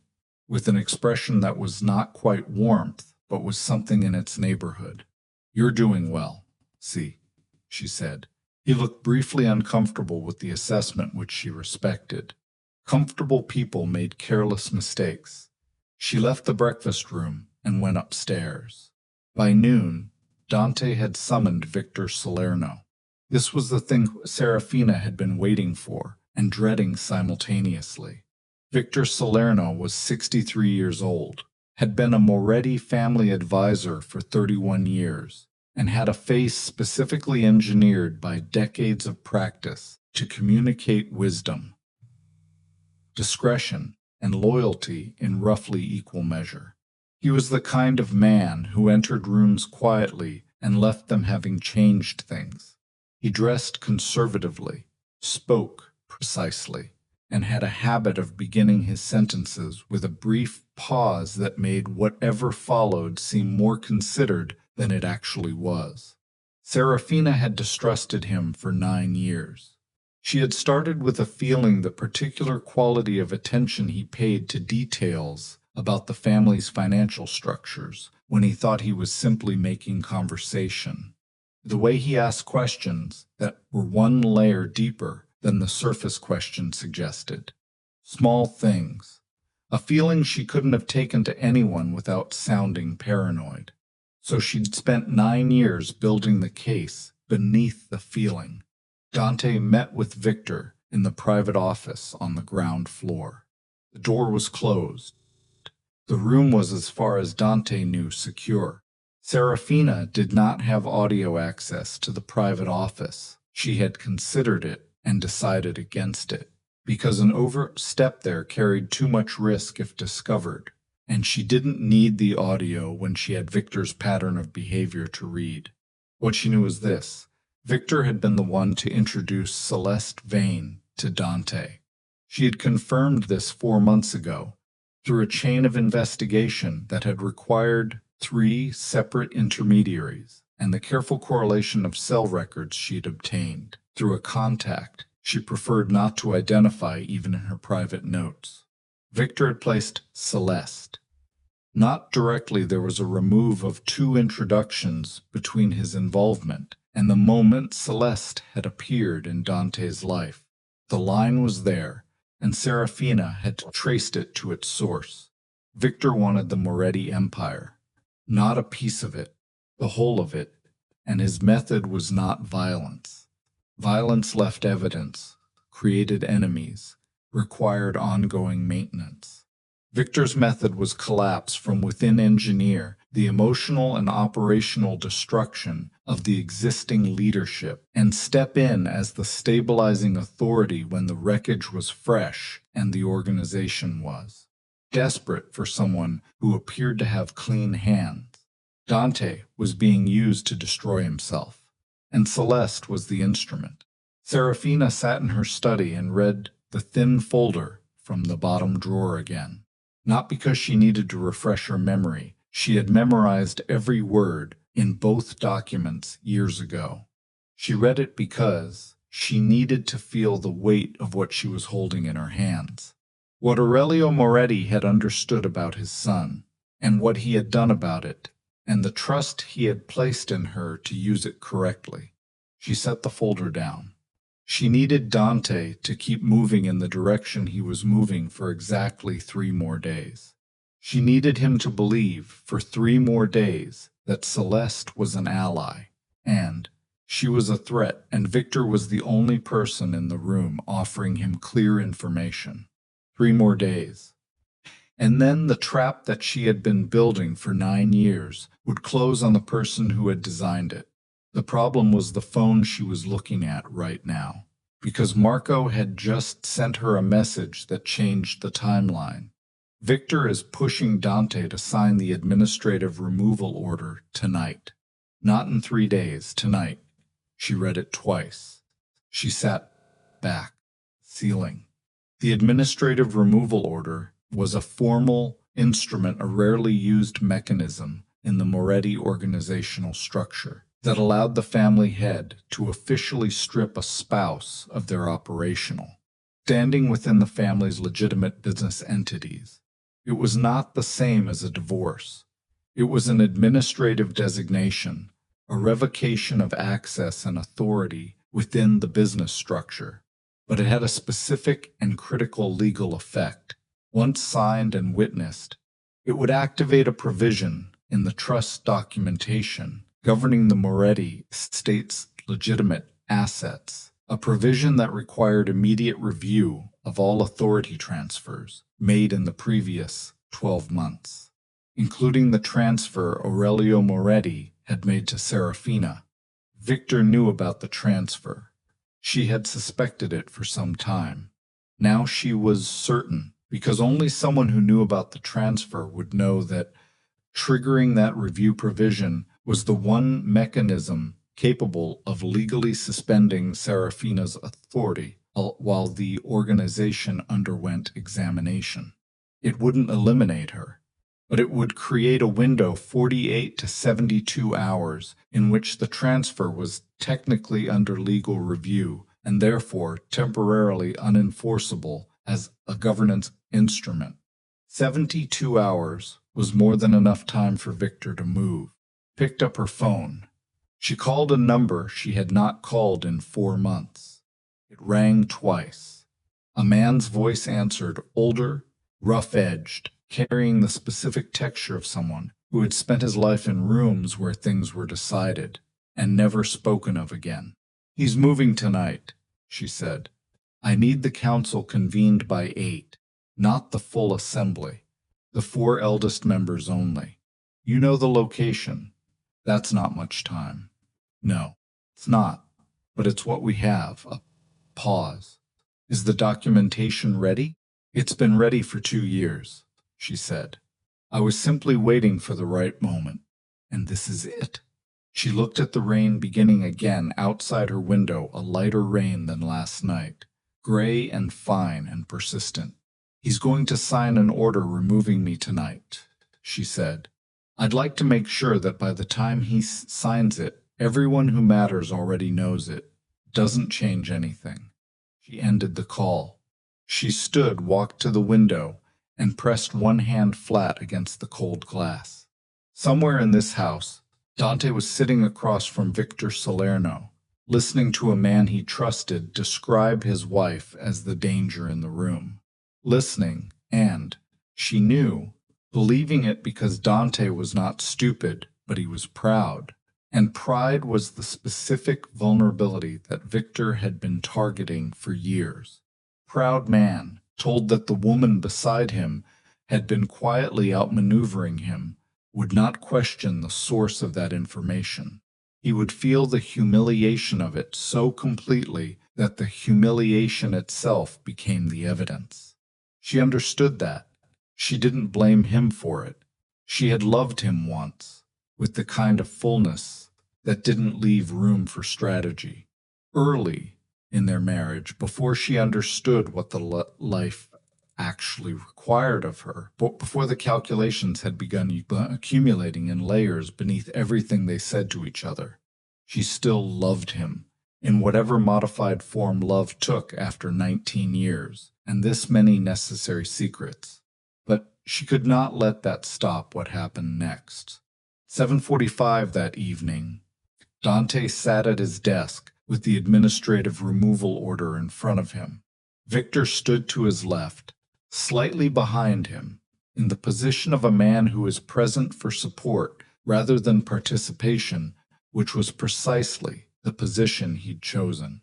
with an expression that was not quite warmth, but was something in its neighborhood. You're doing well, see, she said. He looked briefly uncomfortable with the assessment which she respected. Comfortable people made careless mistakes. She left the breakfast room and went upstairs. By noon, Dante had summoned Victor Salerno. This was the thing Serafina had been waiting for and dreading simultaneously. Victor Salerno was 63 years old, had been a Moretti family advisor for 31 years, and had a face specifically engineered by decades of practice to communicate wisdom, discretion, and loyalty in roughly equal measure. He was the kind of man who entered rooms quietly and left them having changed things. He dressed conservatively, spoke precisely, and had a habit of beginning his sentences with a brief pause that made whatever followed seem more considered than it actually was. Serafina had distrusted him for 9 years. She had started with a feeling the particular quality of attention he paid to details about the family's financial structures when he thought he was simply making conversation. The way he asked questions that were one layer deeper than the surface question suggested. Small things. A feeling she couldn't have taken to anyone without sounding paranoid. So she'd spent 9 years building the case beneath the feeling. Dante met with Victor in the private office on the ground floor. The door was closed. The room was, as far as Dante knew, secure. Serafina did not have audio access to the private office. She had considered it and decided against it, because an overstep there carried too much risk if discovered, and she didn't need the audio when she had Victor's pattern of behavior to read. What she knew was this: Victor had been the one to introduce Celeste Vane to Dante. She had confirmed this 4 months ago, through a chain of investigation that had required 3 separate intermediaries, and the careful correlation of cell records she'd obtained through a contact she preferred not to identify even in her private notes. Victor had placed Celeste. Not directly, there was a remove of 2 introductions between his involvement and the moment Celeste had appeared in Dante's life. The line was there, and Serafina had traced it to its source. Victor wanted the Moretti Empire. Not a piece of it, the whole of it, and his method was not violence. Violence left evidence, created enemies, required ongoing maintenance. Victor's method was collapse from within, engineer the emotional and operational destruction of the existing leadership, and step in as the stabilizing authority when the wreckage was fresh and the organization was. desperate for someone who appeared to have clean hands. Dante was being used to destroy himself, and Celeste was the instrument. Serafina sat in her study and read the thin folder from the bottom drawer again. Not because she needed to refresh her memory. She had memorized every word in both documents years ago. She read it because she needed to feel the weight of what she was holding in her hands. What Aurelio Moretti had understood about his son, and what he had done about it, and the trust he had placed in her to use it correctly. She set the folder down. She needed Dante to keep moving in the direction he was moving for exactly 3 more days. She needed him to believe for 3 more days that Celeste was an ally, and she was a threat, and Victor was the only person in the room offering him clear information. 3 more days. And then the trap that she had been building for 9 years would close on the person who had designed it. The problem was the phone she was looking at right now, because Marco had just sent her a message that changed the timeline. Victor is pushing Dante to sign the administrative removal order tonight. Not in 3 days, tonight. She read it twice. She sat back, sealing. The administrative removal order was a formal instrument, a rarely used mechanism in the Moretti organizational structure that allowed the family head to officially strip a spouse of their operational standing within the family's legitimate business entities. It was not the same as a divorce. It was an administrative designation, a revocation of access and authority within the business structure, but it had a specific and critical legal effect. Once signed and witnessed, it would activate a provision in the trust documentation governing the Moretti estate's legitimate assets, a provision that required immediate review of all authority transfers made in the previous 12 months, including the transfer Aurelio Moretti had made to Serafina. Victor knew about the transfer. She had suspected it for some time. Now she was certain, because only someone who knew about the transfer would know that triggering that review provision was the one mechanism capable of legally suspending Serafina's authority while the organization underwent examination. It wouldn't eliminate her, but it would create a window 48 to 72 hours in which the transfer was technically under legal review and therefore temporarily unenforceable as a governance instrument. 72 hours was more than enough time for Victor to move. Picked up her phone. She called a number she had not called in 4 months. It rang twice. A man's voice answered, older, rough-edged, carrying the specific texture of someone who had spent his life in rooms where things were decided and never spoken of again. He's moving tonight, she said. I need the council convened by 8, not the full assembly, the 4 eldest members only. You know the location. That's not much time. No, it's not, but it's what we have. A pause. Is the documentation ready? It's been ready for 2 years, she said. I was simply waiting for the right moment, and this is it. She looked at the rain beginning again outside her window, a lighter rain than last night, gray and fine and persistent. He's going to sign an order removing me tonight, she said. I'd like to make sure that by the time he signs it, everyone who matters already knows it. Doesn't change anything. She ended the call. She stood, walked to the window, and pressed one hand flat against the cold glass. Somewhere in this house, Dante was sitting across from Victor Salerno, listening to a man he trusted describe his wife as the danger in the room. Listening, and, she knew, believing it because Dante was not stupid, but he was proud. And pride was the specific vulnerability that Victor had been targeting for years. Proud man, told that the woman beside him had been quietly outmaneuvering him, would not question the source of that information. He would feel the humiliation of it so completely that the humiliation itself became the evidence. She understood that. She didn't blame him for it. She had loved him once, with the kind of fullness that didn't leave room for strategy. Early in their marriage, before she understood what the life actually required of her, but before the calculations had begun accumulating in layers beneath everything they said to each other, she still loved him, in whatever modified form love took after 19 years, and this many necessary secrets. But she could not let that stop what happened next. 7:45 that evening, Dante sat at his desk with the administrative removal order in front of him. Victor stood to his left, slightly behind him, in the position of a man who is present for support rather than participation, which was precisely the position he'd chosen.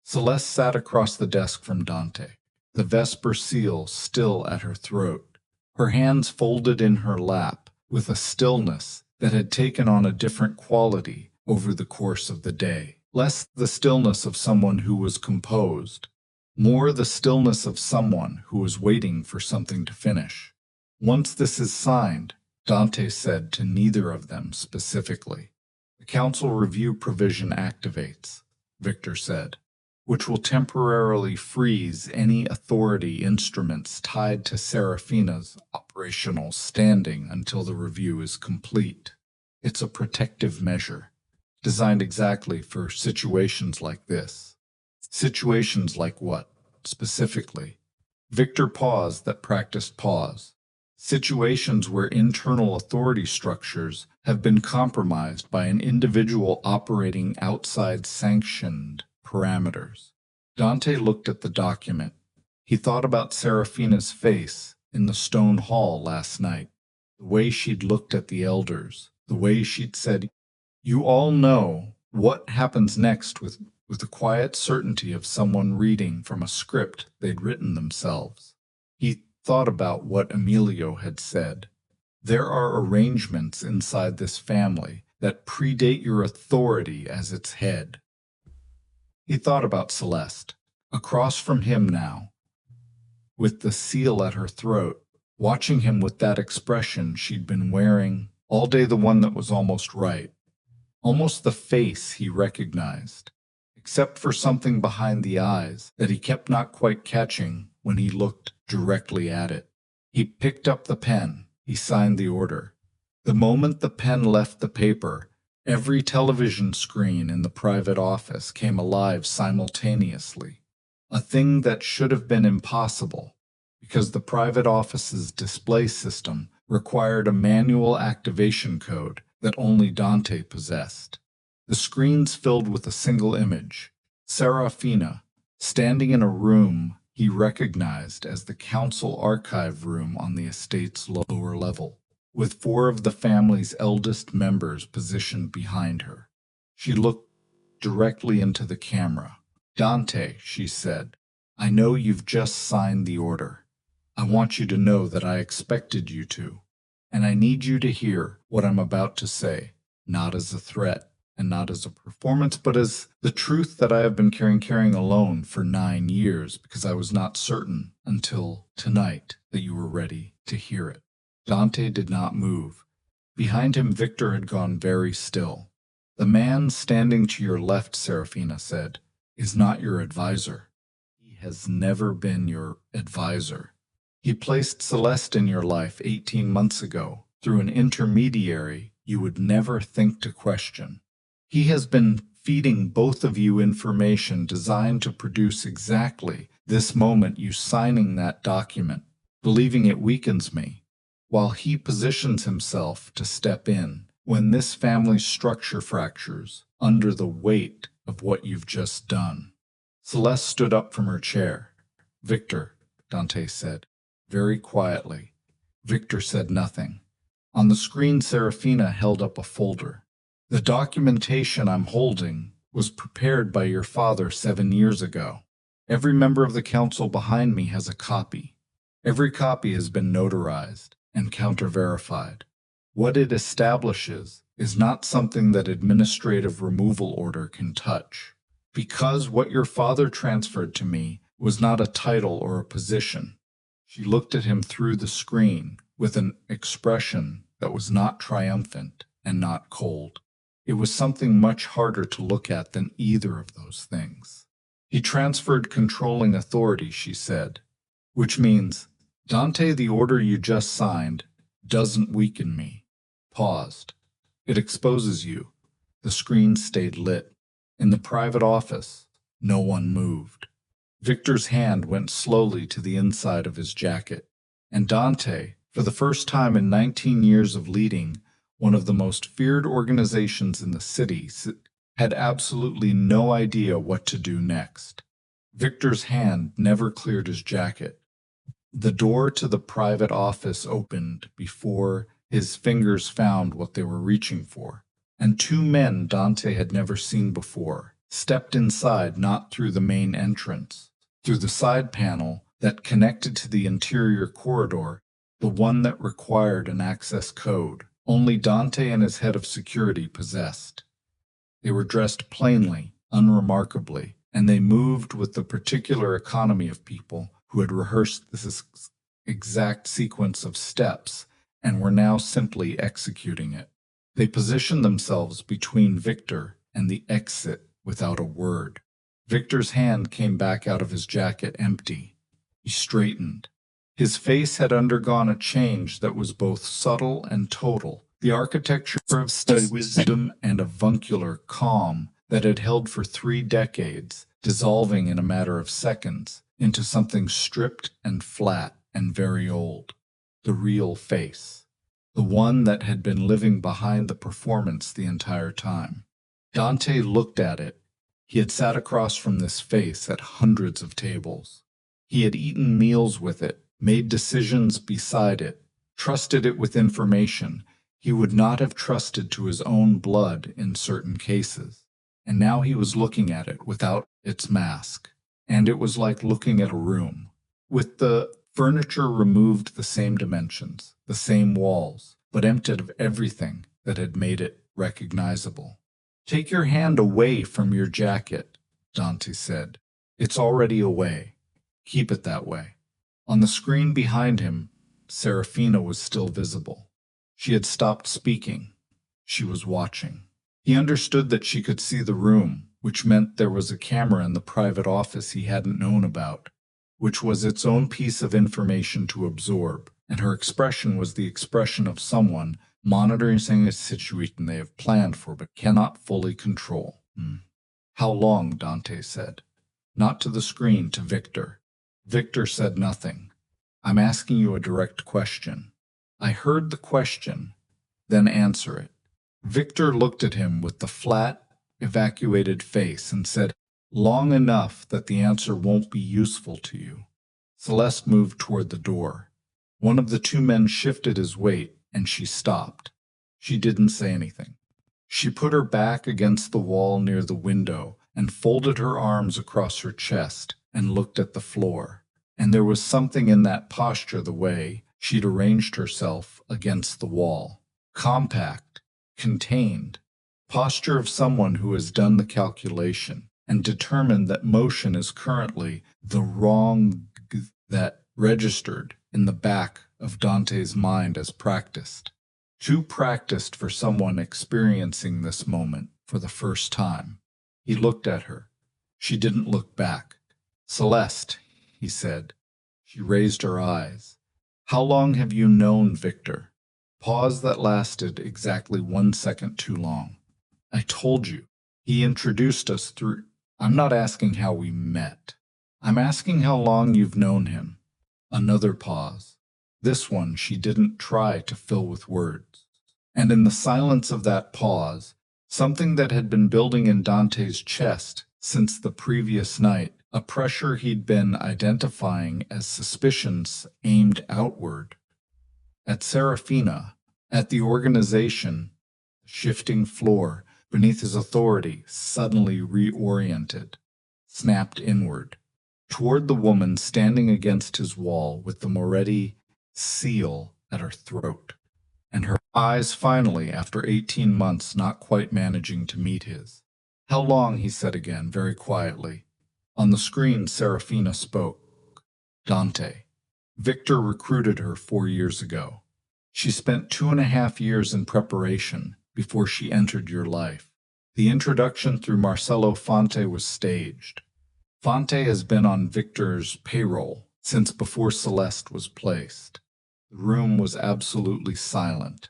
Celeste sat across the desk from Dante, the Vesper Seal still at her throat, her hands folded in her lap with a stillness that had taken on a different quality over the course of the day. Less the stillness of someone who was composed, more the stillness of someone who was waiting for something to finish. Once this is signed, Dante said to neither of them specifically, the council review provision activates, Victor said, which will temporarily freeze any authority instruments tied to Serafina's operational standing until the review is complete. It's a protective measure, designed exactly for situations like this. Situations like what, specifically? Victor paused that practiced pause. Situations where internal authority structures have been compromised by an individual operating outside sanctioned parameters. Dante looked at the document. He thought about Serafina's face in the stone hall last night, the way she'd looked at the elders, the way she'd said, "You all know what happens next," with the quiet certainty of someone reading from a script they'd written themselves. He thought about what Emilio had said. There are arrangements inside this family that predate your authority as its head. He thought about Celeste, across from him now, with the seal at her throat, watching him with that expression she'd been wearing all day, the one that was almost right, almost the face he recognized, except for something behind the eyes that he kept not quite catching when he looked directly at it. He picked up the pen. He signed the order. The moment the pen left the paper, every television screen in the private office came alive simultaneously, a thing that should have been impossible, because the private office's display system required a manual activation code that only Dante possessed. The screens filled with a single image, Serafina, standing in a room he recognized as the council archive room on the estate's lower level, with 4 of the family's eldest members positioned behind her. She looked directly into the camera. "Dante," she said, "I know you've just signed the order. I want you to know that I expected you to, and I need you to hear what I'm about to say, not as a threat and not as a performance, but as the truth that I have been carrying alone for 9 years, because I was not certain until tonight that you were ready to hear it." Dante did not move. Behind him, Victor had gone very still. "The man standing to your left," Serafina said, "is not your advisor. He has never been your advisor. He placed Celeste in your life 18 months ago through an intermediary you would never think to question. He has been feeding both of you information designed to produce exactly this moment, you signing that document, believing it weakens me, while he positions himself to step in when this family's structure fractures under the weight of what you've just done." Celeste stood up from her chair. "Victor," Dante said, very quietly. Victor said nothing. On the screen, Serafina held up a folder. "The documentation I'm holding was prepared by your father 7 years ago. Every member of the council behind me has a copy. Every copy has been notarized and counter-verified. What it establishes is not something that administrative removal order can touch, because what your father transferred to me was not a title or a position." She looked at him through the screen with an expression that was not triumphant and not cold. It was something much harder to look at than either of those things. He transferred controlling authority, she said, which means, Dante, the order you just signed doesn't weaken me. Paused. It exposes you. The screen stayed lit. In the private office, no one moved. Victor's hand went slowly to the inside of his jacket, and Dante, for the first time in 19 years of leading one of the most feared organizations in the city, had absolutely no idea what to do next. Victor's hand never cleared his jacket. The door to the private office opened before his fingers found what they were reaching for, and two men Dante had never seen before stepped inside, not through the main entrance, through the side panel that connected to the interior corridor, the one that required an access code only Dante and his head of security possessed. They were dressed plainly, unremarkably, and they moved with the particular economy of people who had rehearsed this exact sequence of steps and were now simply executing it. They positioned themselves between Victor and the exit without a word. Victor's hand came back out of his jacket empty. He straightened. His face had undergone a change that was both subtle and total. The architecture of wisdom and avuncular calm that had held for 3 decades, dissolving in a matter of seconds into something stripped and flat and very old. The real face. The one that had been living behind the performance the entire time. Dante looked at it. He had sat across from this face at hundreds of tables. He had eaten meals with it, made decisions beside it, trusted it with information he would not have trusted to his own blood in certain cases. And now he was looking at it without its mask. And it was like looking at a room, with the furniture removed the same dimensions, the same walls, but emptied of everything that had made it recognizable. "Take your hand away from your jacket," Dante said. "It's already away. Keep it that way." On the screen behind him, Serafina was still visible. She had stopped speaking. She was watching. He understood that she could see the room, which meant there was a camera in the private office he hadn't known about, which was its own piece of information to absorb, and her expression was the expression of someone monitoring a situation they have planned for but cannot fully control. "How long?" Dante said. Not to the screen, to Victor. Victor said nothing. "I'm asking you a direct question." "I heard the question, then answer it." Victor looked at him with the flat, evacuated face and said, "Long enough that the answer won't be useful to you." Celeste moved toward the door. One of the two men shifted his weight, and she stopped. She didn't say anything. She put her back against the wall near the window and folded her arms across her chest and looked at the floor. And there was something in that posture, the way she'd arranged herself against the wall. Compact, contained, posture of someone who has done the calculation and determined that motion is currently the wrong that registered in the back of Dante's mind as practiced. Too practiced for someone experiencing this moment for the first time. He looked at her. She didn't look back. "Celeste," he said. She raised her eyes. "How long have you known Victor?" Pause that lasted exactly 1 second too long. "I told you. He introduced us through—" "I'm not asking how we met. I'm asking how long you've known him." Another pause. This one she didn't try to fill with words. And in the silence of that pause, something that had been building in Dante's chest since the previous night, a pressure he'd been identifying as suspicions aimed outward. At Serafina, at the organization, the shifting floor beneath his authority suddenly reoriented, snapped inward, toward the woman standing against his wall with the Moretti seal at her throat, and her eyes finally, after 18 months, not quite managing to meet his. "How long?" he said again, very quietly. On the screen, Serafina spoke. "Dante." Victor recruited her 4 years ago. She spent 2.5 years in preparation before she entered your life. The introduction through Marcelo Fonte was staged. Fonte has been on Victor's payroll since before Celeste was placed. The room was absolutely silent.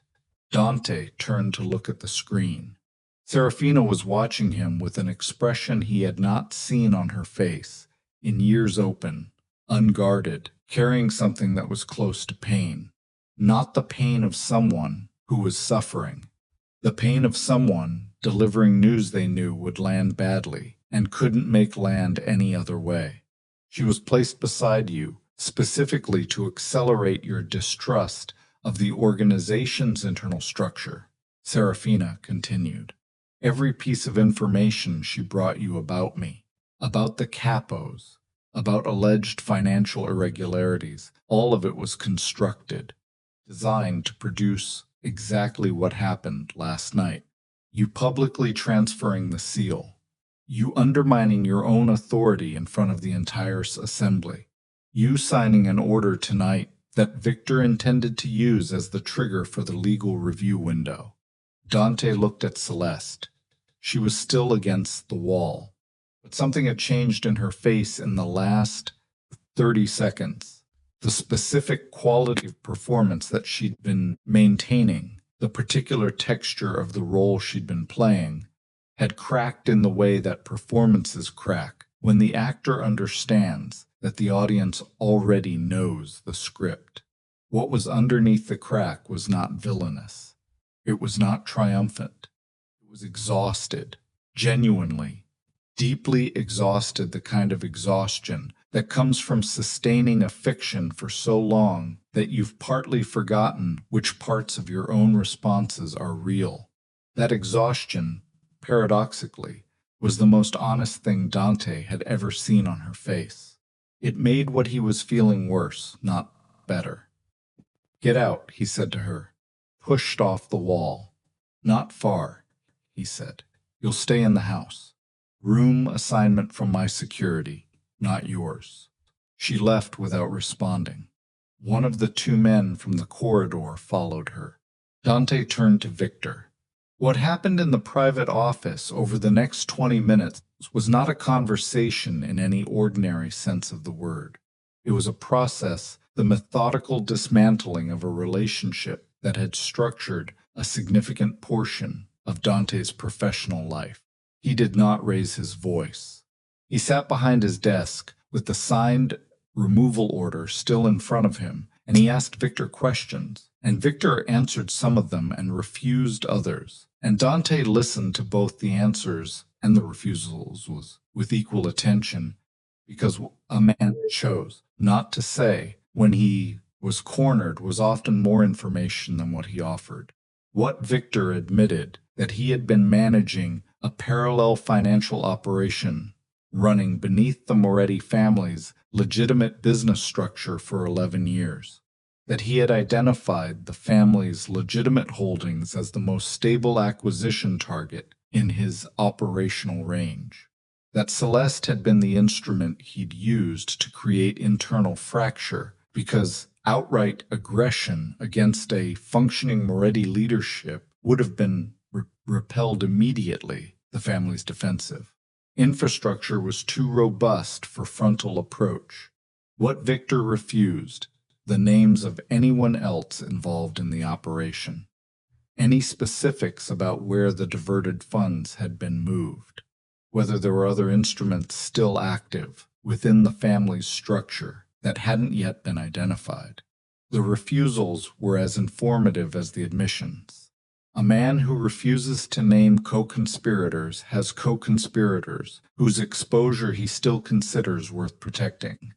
Dante turned to look at the screen. Serafina was watching him with an expression he had not seen on her face in years, open, unguarded, carrying something that was close to pain. Not the pain of someone who was suffering. The pain of someone delivering news they knew would land badly and couldn't make land any other way. She was placed beside you specifically to accelerate your distrust of the organization's internal structure. Serafina continued. Every piece of information she brought you about me, about the capos, about alleged financial irregularities, all of it was constructed, designed to produce exactly what happened last night. You publicly transferring the seal. You undermining your own authority in front of the entire assembly. You signing an order tonight that Victor intended to use as the trigger for the legal review window. Dante looked at Celeste. She was still against the wall, but something had changed in her face in the last 30 seconds. The specific quality of performance that she'd been maintaining, the particular texture of the role she'd been playing, had cracked in the way that performances crack when the actor understands that the audience already knows the script. What was underneath the crack was not villainous. It was not triumphant. It was exhausted, genuinely, deeply exhausted, the kind of exhaustion that comes from sustaining a fiction for so long that you've partly forgotten which parts of your own responses are real. That exhaustion, paradoxically, was the most honest thing Dante had ever seen on her face. It made what he was feeling worse, not better. "Get out," he said to her. Pushed off the wall. "Not far," he said. "You'll stay in the house. Room assignment from my security, not yours." She left without responding. One of the two men from the corridor followed her. Dante turned to Victor. What happened in the private office over the next 20 minutes was not a conversation in any ordinary sense of the word. It was a process, the methodical dismantling of a relationship that had structured a significant portion of Dante's professional life. He did not raise his voice. He sat behind his desk with the signed removal order still in front of him, and he asked Victor questions, and Victor answered some of them and refused others. And Dante listened to both the answers and the refusals with equal attention, because a man chose not to say when he was cornered was often more information than what he offered. What Victor admitted, that he had been managing a parallel financial operation running beneath the Moretti family's legitimate business structure for 11 years. That he had identified the family's legitimate holdings as the most stable acquisition target in his operational range. That Celeste had been the instrument he'd used to create internal fracture because outright aggression against a functioning Moretti leadership would have been repelled immediately, the family's defensive. Infrastructure was too robust for frontal approach. What Victor refused, the names of anyone else involved in the operation. Any specifics about where the diverted funds had been moved. Whether there were other instruments still active within the family's structure that hadn't yet been identified. The refusals were as informative as the admissions. A man who refuses to name co-conspirators has co-conspirators whose exposure he still considers worth protecting.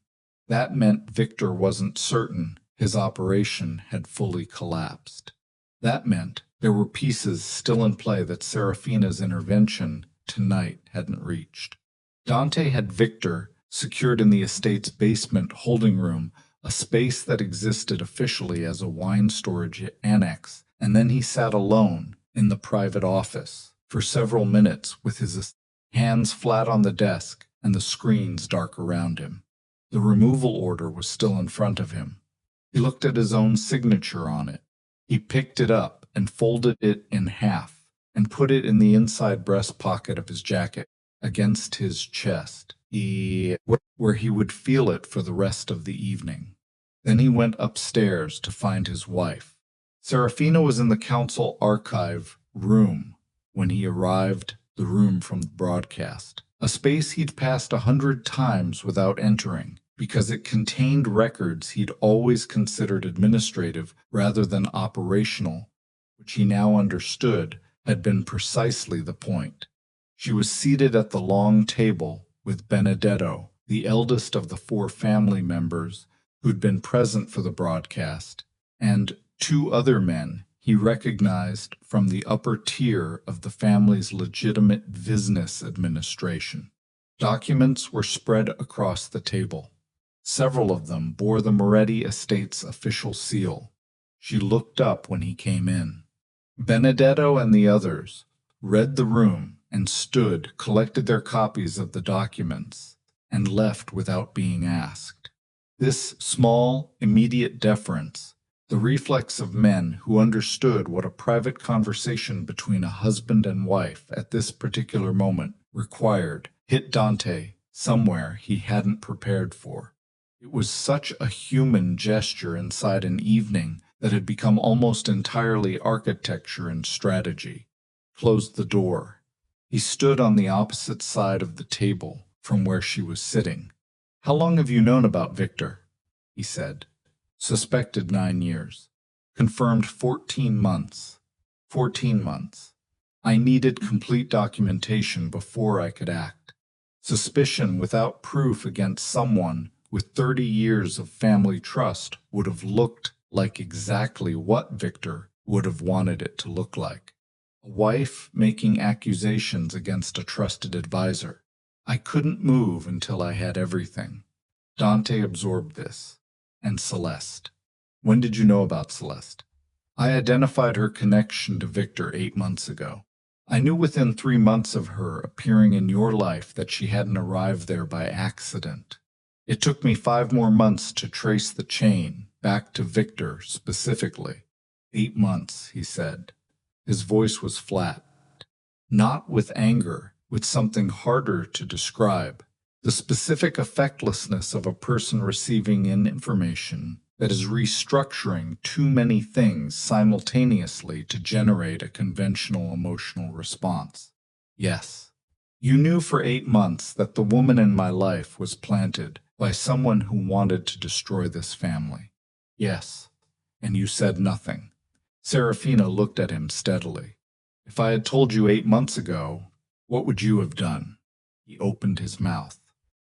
That meant Victor wasn't certain his operation had fully collapsed. That meant there were pieces still in play that Serafina's intervention tonight hadn't reached. Dante had Victor secured in the estate's basement holding room, a space that existed officially as a wine storage annex, and then he sat alone in the private office for several minutes with his hands flat on the desk and the screens dark around him. The removal order was still in front of him. He looked at his own signature on it. He picked it up and folded it in half and put it in the inside breast pocket of his jacket against his chest, where he would feel it for the rest of the evening. Then he went upstairs to find his wife. Serafina was in the council archive room when he arrived, the room from the broadcast, a space he'd passed 100 times without entering, because it contained records he'd always considered administrative rather than operational, which he now understood had been precisely the point. She was seated at the long table with Benedetto, the eldest of the 4 family members who'd been present for the broadcast, and 2 other men he recognized from the upper tier of the family's legitimate business administration. Documents were spread across the table. Several of them bore the Moretti estate's official seal. She looked up when he came in. Benedetto and the others read the room and stood, collected their copies of the documents, and left without being asked. This small, immediate deference, the reflex of men who understood what a private conversation between a husband and wife at this particular moment required, hit Dante somewhere he hadn't prepared for. It was such a human gesture inside an evening that had become almost entirely architecture and strategy. Closed the door. He stood on the opposite side of the table from where she was sitting. "How long have you known about Victor?" he said. "Suspected 9 years. Confirmed 14 months. 14 months. I needed complete documentation before I could act. Suspicion without proof against someone with 30 years of family trust would have looked like exactly what Victor would have wanted it to look like. A wife making accusations against a trusted advisor. I couldn't move until I had everything." Dante absorbed this. "And Celeste. When did you know about Celeste?" "I identified her connection to Victor 8 months ago. I knew within 3 months of her appearing in your life that she hadn't arrived there by accident. It took me 5 more months to trace the chain back to Victor specifically." 8 months, he said. His voice was flat. Not with anger, with something harder to describe. The specific effectlessness of a person receiving information that is restructuring too many things simultaneously to generate a conventional emotional response. "Yes. You knew for 8 months that the woman in my life was planted by someone who wanted to destroy this family." "Yes. And you said nothing." Serafina looked at him steadily. "If I had told you 8 months ago, what would you have done?" He opened his mouth.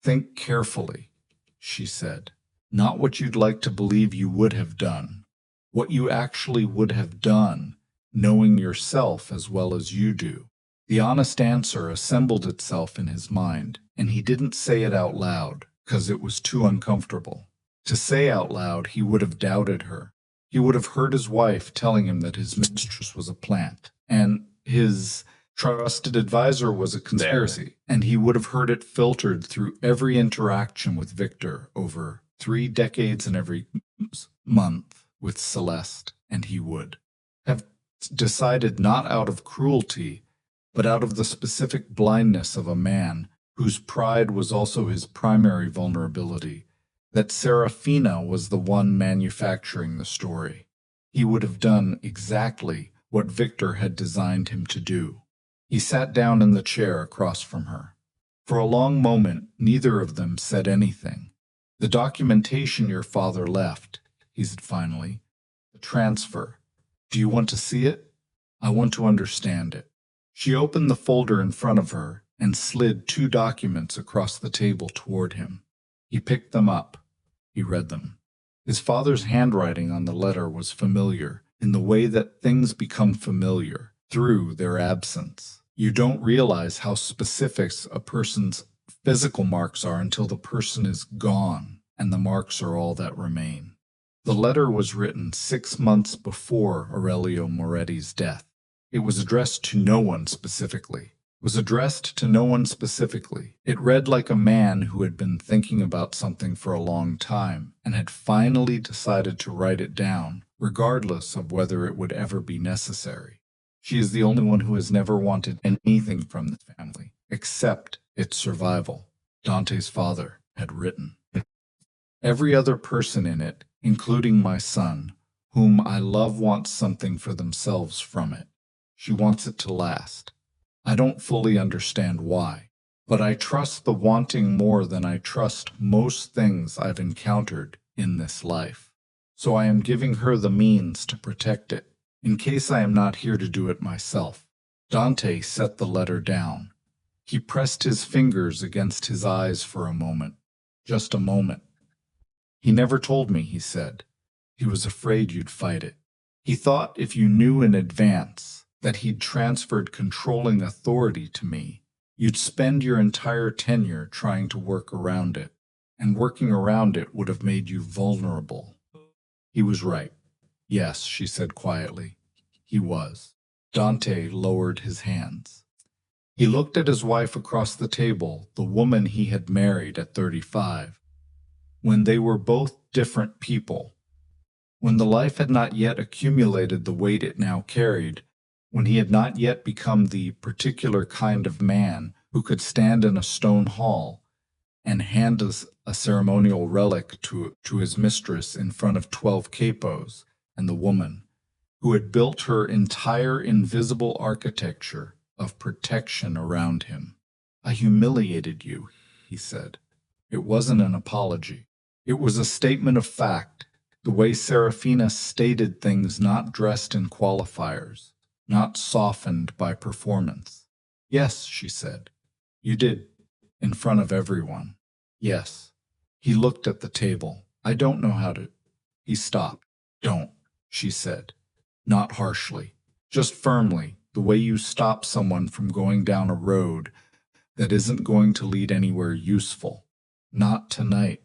"Think carefully," she said. "Not what you'd like to believe you would have done. What you actually would have done, knowing yourself as well as you do." The honest answer assembled itself in his mind, and he didn't say it out loud, because it was too uncomfortable. To say out loud, he would have doubted her. He would have heard his wife telling him that his mistress was a plant, and his trusted advisor was a conspiracy, and he would have heard it filtered through every interaction with Victor over 3 decades and every month with Celeste, and he would have decided not out of cruelty, but out of the specific blindness of a man whose pride was also his primary vulnerability, that Serafina was the one manufacturing the story. He would have done exactly what Victor had designed him to do. He sat down in the chair across from her. For a long moment, neither of them said anything. "The documentation your father left," he said finally. "The transfer. Do you want to see it? I want to understand it." She opened the folder in front of her and slid 2 documents across the table toward him. He picked them up. He read them. His father's handwriting on the letter was familiar, in the way that things become familiar, through their absence. You don't realize how specific a person's physical marks are until the person is gone, and the marks are all that remain. The letter was written 6 months before Aurelio Moretti's death. It was addressed to no one specifically, was addressed to no one specifically. It read like a man who had been thinking about something for a long time and had finally decided to write it down, regardless of whether it would ever be necessary. She is the only one who has never wanted anything from this family, except its survival, Dante's father had written. Every other person in it, including my son, whom I love, wants something for themselves from it. She wants it to last. I don't fully understand why, but I trust the wanting more than I trust most things I've encountered in this life. So I am giving her the means to protect it, in case I am not here to do it myself. Dante set the letter down. He pressed his fingers against his eyes for a moment. Just a moment. He never told me, he said. He was afraid you'd fight it. He thought if you knew in advance that he'd transferred controlling authority to me, you'd spend your entire tenure trying to work around it, and working around it would have made you vulnerable. He was right. Yes, she said quietly. He was. Dante lowered his hands. He looked at his wife across the table, the woman he had married at 35. When they were both different people, when the life had not yet accumulated the weight it now carried, when he had not yet become the particular kind of man who could stand in a stone hall and hand a ceremonial relic to his mistress in front of 12 capos, and the woman who had built her entire invisible architecture of protection around him. I humiliated you, he said. It wasn't an apology. It was a statement of fact, the way Serafina stated things, not dressed in qualifiers, not softened by performance. Yes, she said. You did, in front of everyone. Yes. He looked at the table. I don't know how to... He stopped. Don't, she said. Not harshly, just firmly, the way you stop someone from going down a road that isn't going to lead anywhere useful. Not tonight.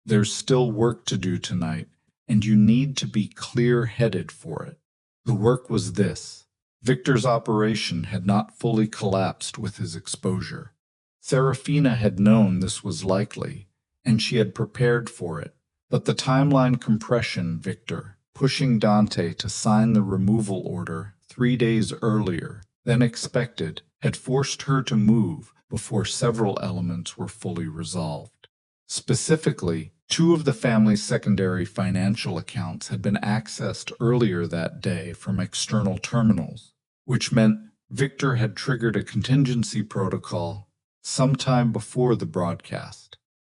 There's still work to do tonight, and you need to be clear-headed for it. The work was this. Victor's operation had not fully collapsed with his exposure. Serafina had known this was likely, and she had prepared for it. But the timeline compression, Victor, pushing Dante to sign the removal order 3 days earlier than expected, had forced her to move before several elements were fully resolved. Specifically, 2 of the family's secondary financial accounts had been accessed earlier that day from external terminals, which meant Victor had triggered a contingency protocol sometime before the broadcast.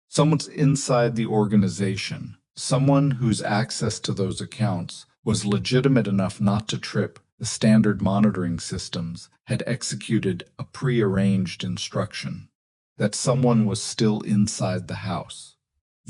Someone's inside the organization, someone whose access to those accounts was legitimate enough not to trip the standard monitoring systems, had executed a pre-arranged instruction. That someone was still inside the house.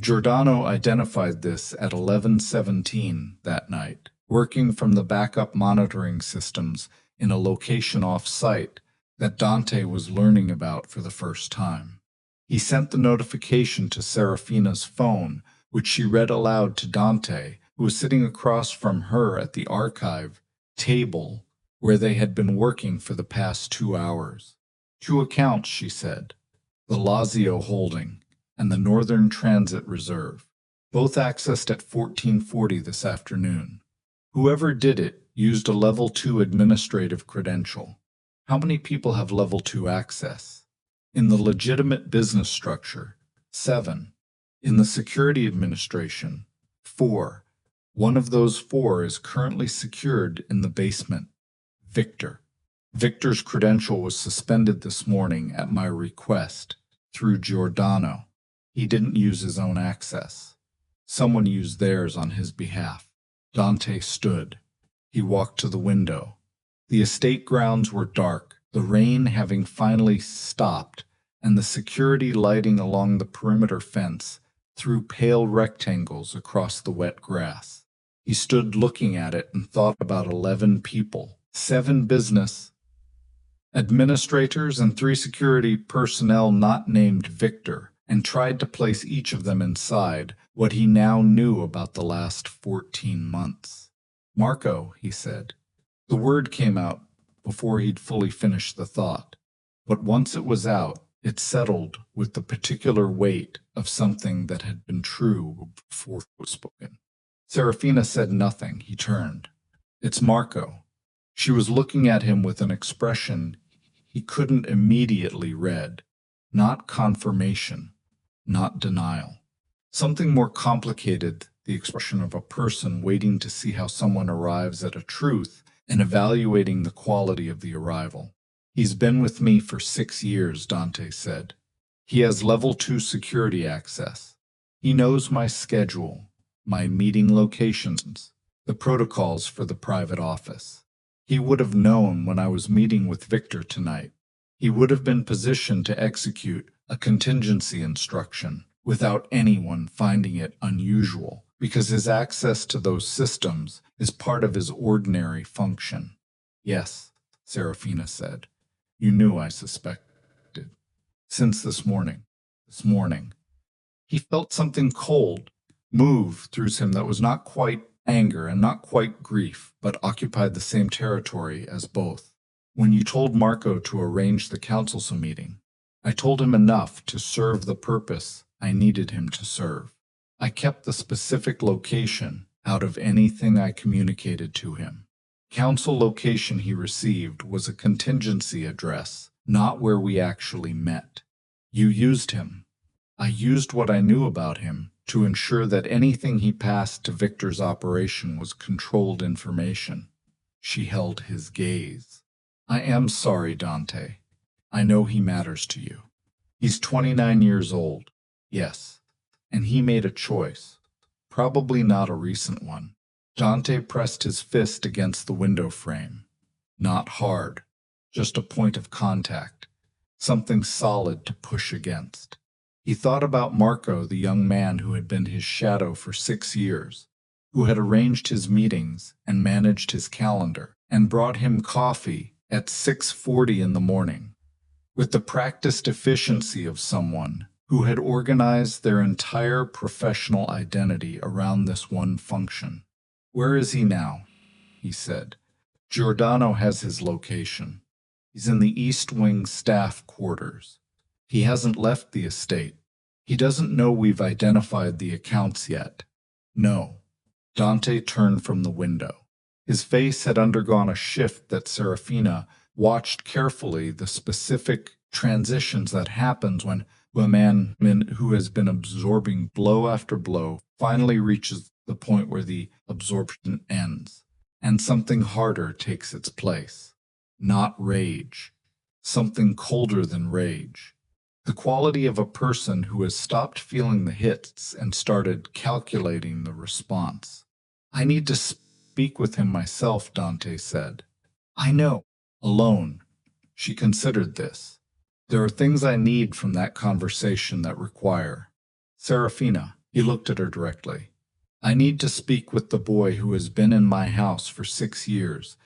Giordano identified this at 11:17 that night, working from the backup monitoring systems in a location off-site that Dante was learning about for the first time. He sent the notification to Serafina's phone, which she read aloud to Dante, who was sitting across from her at the archive table where they had been working for the past 2 hours. 2 accounts, she said. The Lazio Holding and the Northern Transit Reserve, both accessed at 14:40 this afternoon. Whoever did it used a Level 2 administrative credential. How many people have Level 2 access? In the legitimate business structure, 7. In the Security Administration, 4. One of those 4 is currently secured in the basement. Victor. Victor's credential was suspended this morning at my request through Giordano. He didn't use his own access. Someone used theirs on his behalf. Dante stood. He walked to the window. The estate grounds were dark, the rain having finally stopped, and the security lighting along the perimeter fence threw pale rectangles across the wet grass. He stood looking at it and thought about 11 people, 7 business administrators and 3 security personnel not named Victor, and tried to place each of them inside what he now knew about the last 14 months. Marco, he said. The word came out before he'd fully finished the thought. But once it was out, it settled with the particular weight of something that had been true before it was spoken. Serafina said nothing. He turned. "It's Marco." She was looking at him with an expression he couldn't immediately read. Not confirmation, not denial. Something more complicated, the expression of a person waiting to see how someone arrives at a truth and evaluating the quality of the arrival. "He's been with me for 6 years," Dante said. "He has level 2 security access. He knows my schedule, my meeting locations, the protocols for the private office. He would have known when I was meeting with Victor tonight. He would have been positioned to execute a contingency instruction without anyone finding it unusual, because his access to those systems is part of his ordinary function." "Yes," Serafina said. "You knew, I suspected. Since this morning." This morning. He felt something cold move through him that was not quite anger and not quite grief, but occupied the same territory as both. "When you told Marco to arrange the council meeting, I told him enough to serve the purpose I needed him to serve. I kept the specific location out of anything I communicated to him. Council location he received was a contingency address, not where we actually met. You used him. I used what I knew about him to ensure that anything he passed to Victor's operation was controlled information." She held his gaze. "I am sorry, Dante. I know he matters to you. He's 29 years old. Yes. And he made a choice. Probably not a recent one." Dante pressed his fist against the window frame. Not hard, just a point of contact, something solid to push against. He thought about Marco, the young man who had been his shadow for 6 years, who had arranged his meetings and managed his calendar, and brought him coffee at 6:40 in the morning, with the practiced efficiency of someone who had organized their entire professional identity around this one function. "Where is he now?" he said. "Giordano has his location. He's in the East Wing staff quarters. He hasn't left the estate. He doesn't know we've identified the accounts yet." "No." Dante turned from the window. His face had undergone a shift that Serafina watched carefully, the specific transitions that happens when a man who has been absorbing blow after blow finally reaches the point where the absorption ends, and something harder takes its place. Not rage. Something colder than rage. The quality of a person who has stopped feeling the hits and started calculating the response. "I need to speak with him myself," Dante said. "I know. Alone." She considered this. "There are things I need from that conversation that require—" "Serafina," he looked at her directly. "I need to speak with the boy who has been in my house for 6 years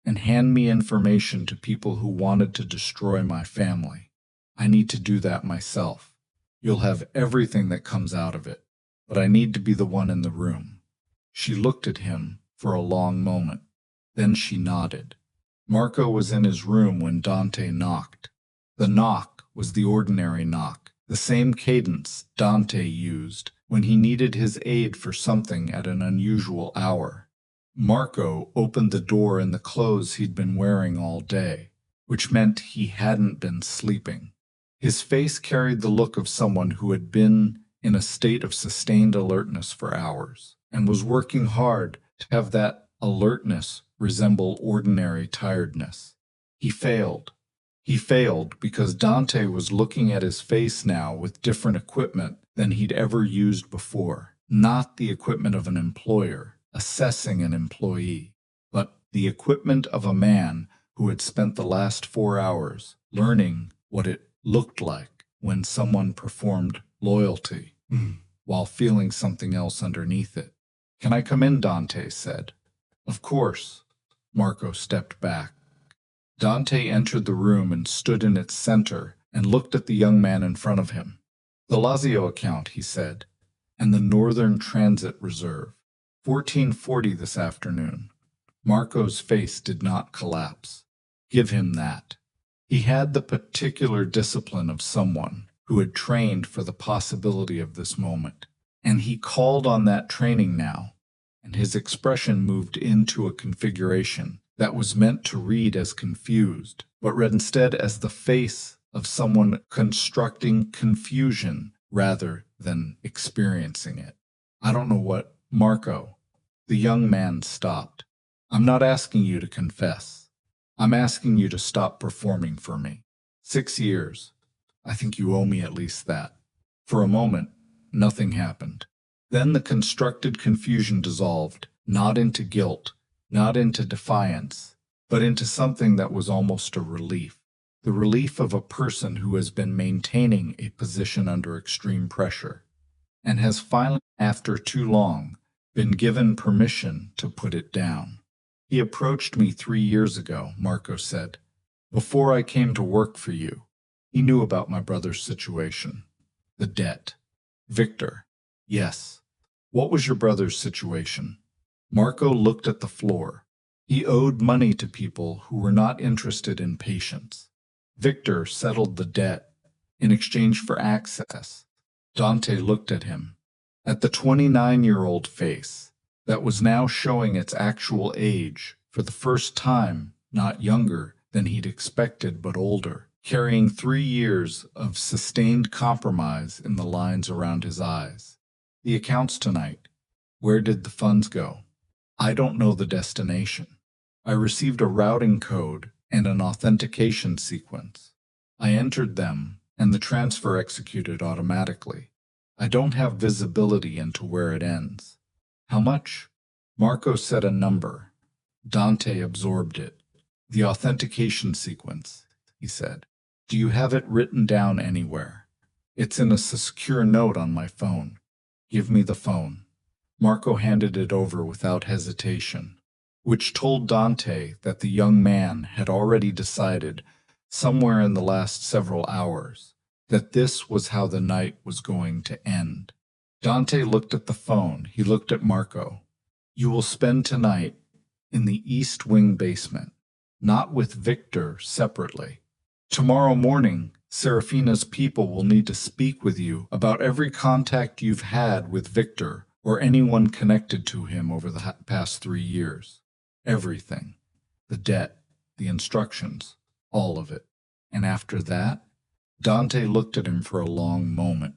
and hand me information to people who wanted to destroy my family. I need to do that myself. You'll have everything that comes out of it, but I need to be the one in the room." She looked at him for a long moment. Then she nodded. Marco was in his room when Dante knocked. The knock was the ordinary knock, the same cadence Dante used when he needed his aid for something at an unusual hour. Marco opened the door in the clothes he'd been wearing all day, which meant he hadn't been sleeping. His face carried the look of someone who had been in a state of sustained alertness for hours, and was working hard to have that alertness resemble ordinary tiredness. He failed. He failed because Dante was looking at his face now with different equipment than he'd ever used before. Not the equipment of an employer assessing an employee, but the equipment of a man who had spent the last 4 hours learning what it looked like when someone performed loyalty while feeling something else underneath it. "Can I come in?" Dante said. "Of course." Marco stepped back. Dante entered the room and stood in its center and looked at the young man in front of him. "The Lazio account," he said, "and the Northern Transit Reserve. 1440 this afternoon." Marco's face did not collapse. "Give him that." He had the particular discipline of someone who had trained for the possibility of this moment, and he called on that training now, and his expression moved into a configuration that was meant to read as confused, but read instead as the face of someone constructing confusion rather than experiencing it. I don't know what, Marco. The young man stopped. I'm not asking you to confess. I'm asking you to stop performing for me. 6 years. I think you owe me at least that. For a moment, nothing happened. Then the constructed confusion dissolved, not into guilt, not into defiance, but into something that was almost a relief. The relief of a person who has been maintaining a position under extreme pressure, and has finally, after too long, been given permission to put it down. He approached me 3 years ago, Marco said. Before I came to work for you, he knew about my brother's situation. The debt. Victor. Yes. What was your brother's situation? Marco looked at the floor. He owed money to people who were not interested in patience. Victor settled the debt in exchange for access. Dante looked at him, at the 29-year-old face that was now showing its actual age, for the first time, not younger than he'd expected but older, carrying 3 years of sustained compromise in the lines around his eyes. The accounts tonight. Where did the funds go? I don't know the destination. I received a routing code and an authentication sequence. I entered them, and the transfer executed automatically. I don't have visibility into where it ends. How much? Marco said a number. Dante absorbed it. The authentication sequence, he said. Do you have it written down anywhere? It's in a secure note on my phone. Give me the phone. Marco handed it over without hesitation, which told Dante that the young man had already decided, somewhere in the last several hours, that this was how the night was going to end. Dante looked at the phone. He looked at Marco. You will spend tonight in the East Wing basement, not with Victor separately. Tomorrow morning, Serafina's people will need to speak with you about every contact you've had with Victor or anyone connected to him over the past 3 years. Everything. The debt, the instructions, all of it. And after that, Dante looked at him for a long moment.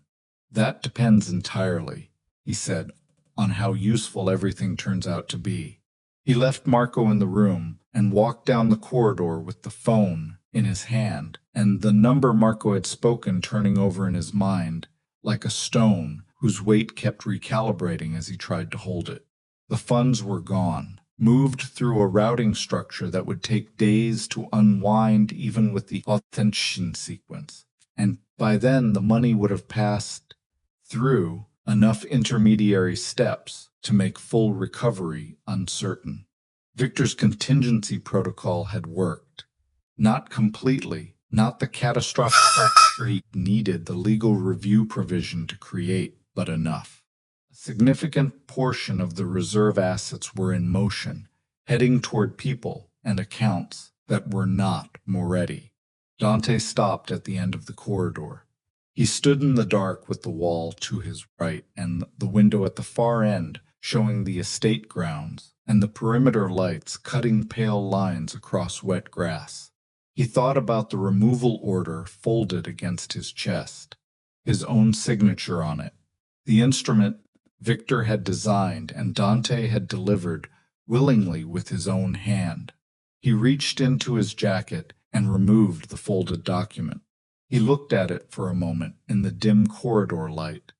That depends entirely, he said, on how useful everything turns out to be. He left Marco in the room and walked down the corridor with the phone in his hand and the number Marco had spoken turning over in his mind like a stone whose weight kept recalibrating as he tried to hold it. The funds were gone, moved through a routing structure that would take days to unwind even with the authentication sequence. And by then the money would have passed through enough intermediary steps to make full recovery uncertain. Victor's contingency protocol had worked. Not completely, not the catastrophic fracture he needed the legal review provision to create, but enough. A significant portion of the reserve assets were in motion, heading toward people and accounts that were not Moretti. Dante stopped at the end of the corridor. He stood in the dark with the wall to his right and the window at the far end showing the estate grounds and the perimeter lights cutting pale lines across wet grass. He thought about the removal order folded against his chest, his own signature on it, the instrument Victor had designed and Dante had delivered willingly with his own hand. He reached into his jacket and removed the folded document. He looked at it for a moment in the dim corridor light.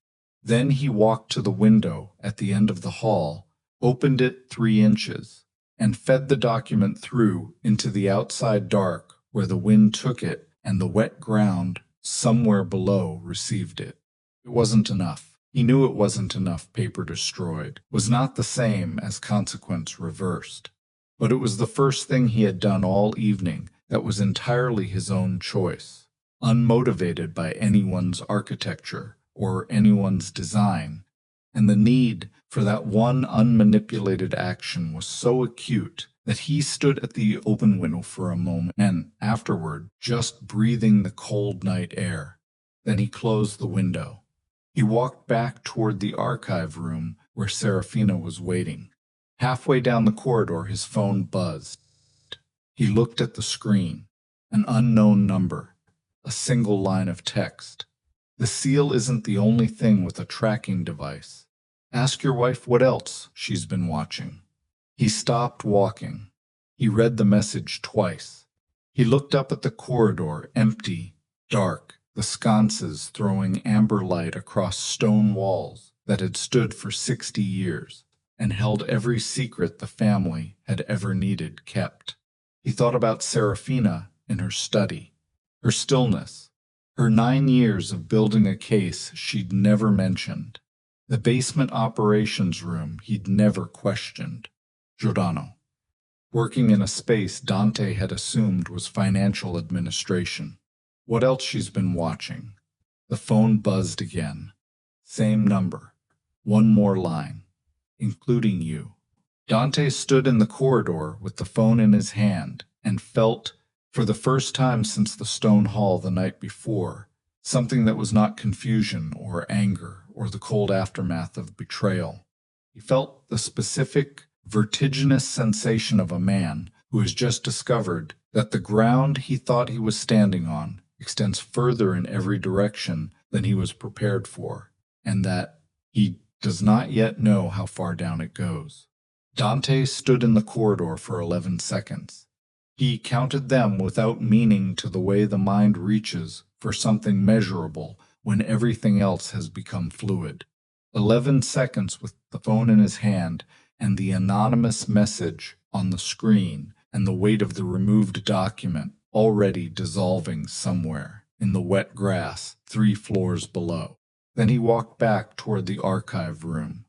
Then he walked to the window at the end of the hall, opened it 3 inches, and fed the document through into the outside dark where the wind took it and the wet ground somewhere below received it. It wasn't enough. He knew it wasn't enough. Paper destroyed was not the same as consequence reversed. But it was the first thing he had done all evening that was entirely his own choice, unmotivated by anyone's architecture or anyone's design, and the need for that one unmanipulated action was so acute that he stood at the open window for a moment and afterward just breathing the cold night air. Then he closed the window. He walked back toward the archive room where Serafina was waiting. Halfway down the corridor, his phone buzzed. He looked at the screen. An unknown number. A single line of text. The seal isn't the only thing with a tracking device. Ask your wife what else she's been watching. He stopped walking. He read the message twice. He looked up at the corridor, empty, dark, the sconces throwing amber light across stone walls that had stood for 60 years and held every secret the family had ever needed kept. He thought about Serafina in her study, her stillness, her 9 years of building a case she'd never mentioned, the basement operations room he'd never questioned. Giordano, working in a space Dante had assumed was financial administration. What else she's been watching? The phone buzzed again. Same number. One more line. Including you. Dante stood in the corridor with the phone in his hand and felt, for the first time since the stone hall the night before, something that was not confusion or anger or the cold aftermath of betrayal. He felt the specific, vertiginous sensation of a man who has just discovered that the ground he thought he was standing on extends further in every direction than he was prepared for, and that he does not yet know how far down it goes. Dante stood in the corridor for 11 seconds. He counted them without meaning to the way the mind reaches for something measurable when everything else has become fluid. 11 seconds with the phone in his hand and the anonymous message on the screen and the weight of the removed document already dissolving somewhere in the wet grass 3 floors below. Then he walked back toward the archive room.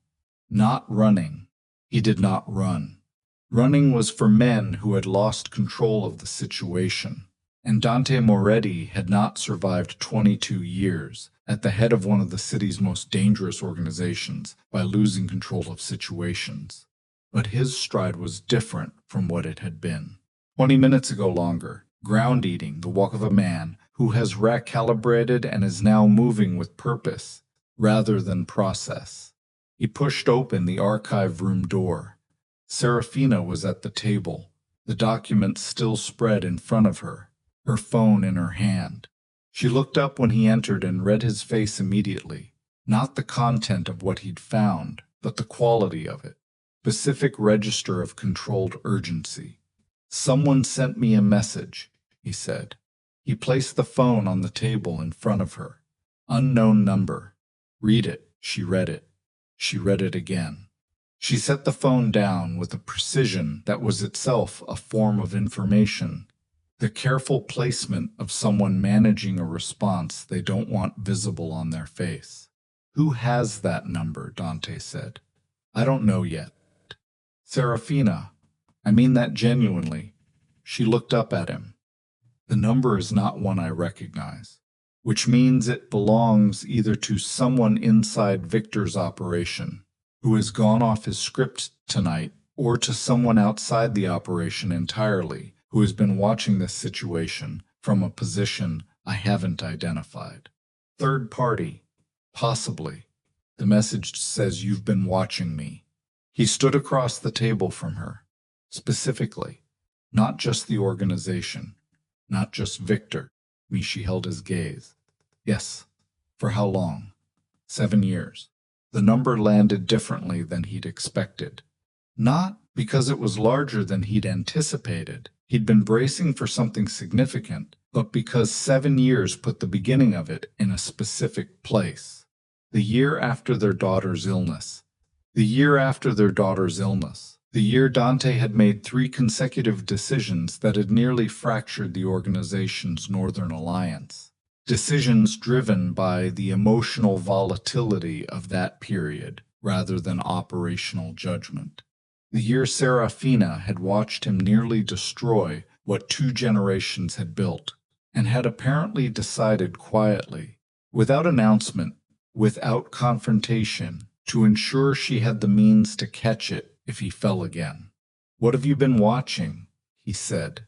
Not running. He did not run. Running was for men who had lost control of the situation, and Dante Moretti had not survived 22 years at the head of one of the city's most dangerous organizations by losing control of situations. But his stride was different from what it had been. 20 minutes ago longer, ground-eating, the walk of a man who has recalibrated and is now moving with purpose rather than process. He pushed open the archive room door. Serafina was at the table, the documents still spread in front of her, her phone in her hand. She looked up when he entered and read his face immediately. Not the content of what he'd found, but the quality of it. Specific register of controlled urgency. Someone sent me a message, he said. He placed the phone on the table in front of her. Unknown number. Read it. She read it. She read it again. She set the phone down with a precision that was itself a form of information, the careful placement of someone managing a response they don't want visible on their face. Who has that number? Dante said. I don't know yet. Serafina, I mean that genuinely. She looked up at him. The number is not one I recognize, which means it belongs either to someone inside Victor's operation, who has gone off his script tonight, or to someone outside the operation entirely, who has been watching this situation from a position I haven't identified. Third party, possibly. The message says you've been watching me. He stood across the table from her, specifically, not just the organization, not just Victor. She held his gaze. Yes. For how long? 7 years. The number landed differently than he'd expected. Not because it was larger than he'd anticipated. He'd been bracing for something significant, but because 7 years put the beginning of it in a specific place. The year after their daughter's illness. The year after their daughter's illness. The year Dante had made 3 consecutive decisions that had nearly fractured the organization's Northern Alliance. Decisions driven by the emotional volatility of that period rather than operational judgment. The year Serafina had watched him nearly destroy what 2 generations had built, and had apparently decided quietly, without announcement, without confrontation, to ensure she had the means to catch it if he fell again. "What have you been watching?" he said.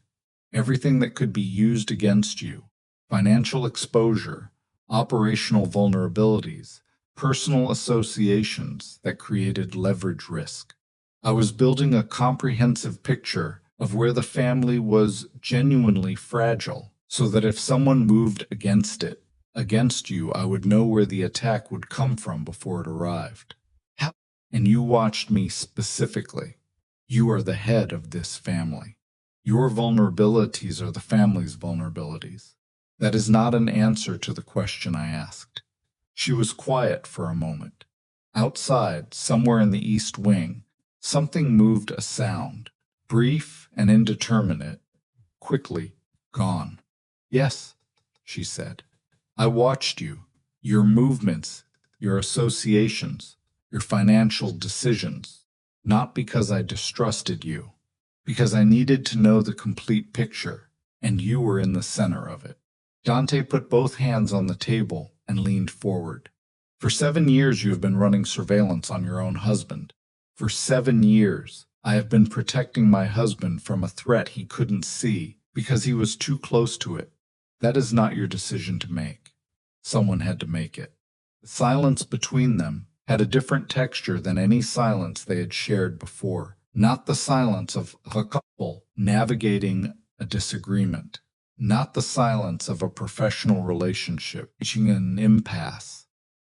"Everything that could be used against you. Financial exposure, operational vulnerabilities, personal associations that created leverage risk. I was building a comprehensive picture of where the family was genuinely fragile, so that if someone moved against you, I would know where the attack would come from before it arrived. How? And you watched me specifically. You are the head of this family. Your vulnerabilities are the family's vulnerabilities. That is not an answer to the question I asked." She was quiet for a moment. Outside, somewhere in the east wing, something moved, a sound, brief and indeterminate, quickly gone. "Yes," she said. "I watched you, your movements, your associations, your financial decisions, not because I distrusted you, because I needed to know the complete picture, and you were in the center of it." Dante put both hands on the table and leaned forward. "For 7 years you have been running surveillance on your own husband. For 7 years I have been protecting my husband from a threat he couldn't see because he was too close to it. That is not your decision to make. Someone had to make it." The silence between them had a different texture than any silence they had shared before, not the silence of a couple navigating a disagreement, not the silence of a professional relationship reaching an impasse.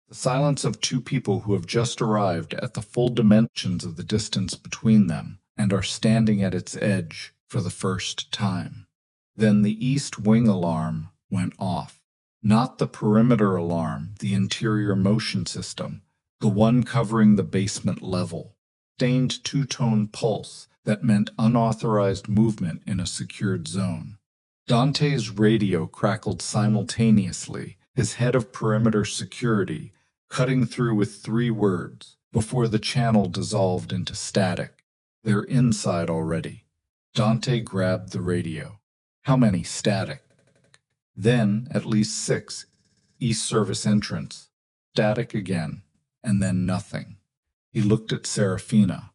The silence of two people who have just arrived at the full dimensions of the distance between them and are standing at its edge for the first time. Then the east wing alarm went off. Not the perimeter alarm, the interior motion system, the one covering the basement level. Sustained two-tone pulse that meant unauthorized movement in a secured zone. Dante's radio crackled simultaneously, his head of perimeter security cutting through with 3 words before the channel dissolved into static. "They're inside already." Dante grabbed the radio. "How many?" "Static." Then at least 6. "East service entrance." Static again, and then nothing. He looked at Serafina.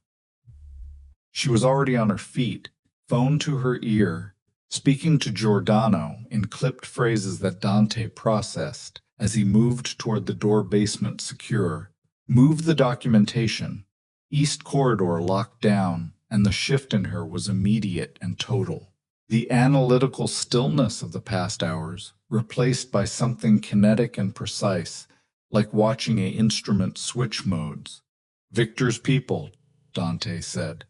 She was already on her feet, phone to her ear, speaking to Giordano in clipped phrases that Dante processed as he moved toward the door. "Basement secure. Move the documentation." East corridor locked down, and the shift in her was immediate and total. The analytical stillness of the past hours replaced by something kinetic and precise, like watching an instrument switch modes. "Victor's people," Dante said.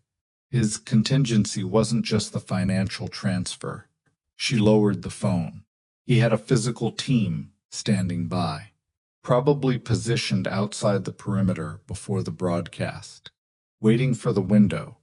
His contingency wasn't just the financial transfer. She lowered the phone. He had a physical team standing by, probably positioned outside the perimeter before the broadcast, waiting for the window,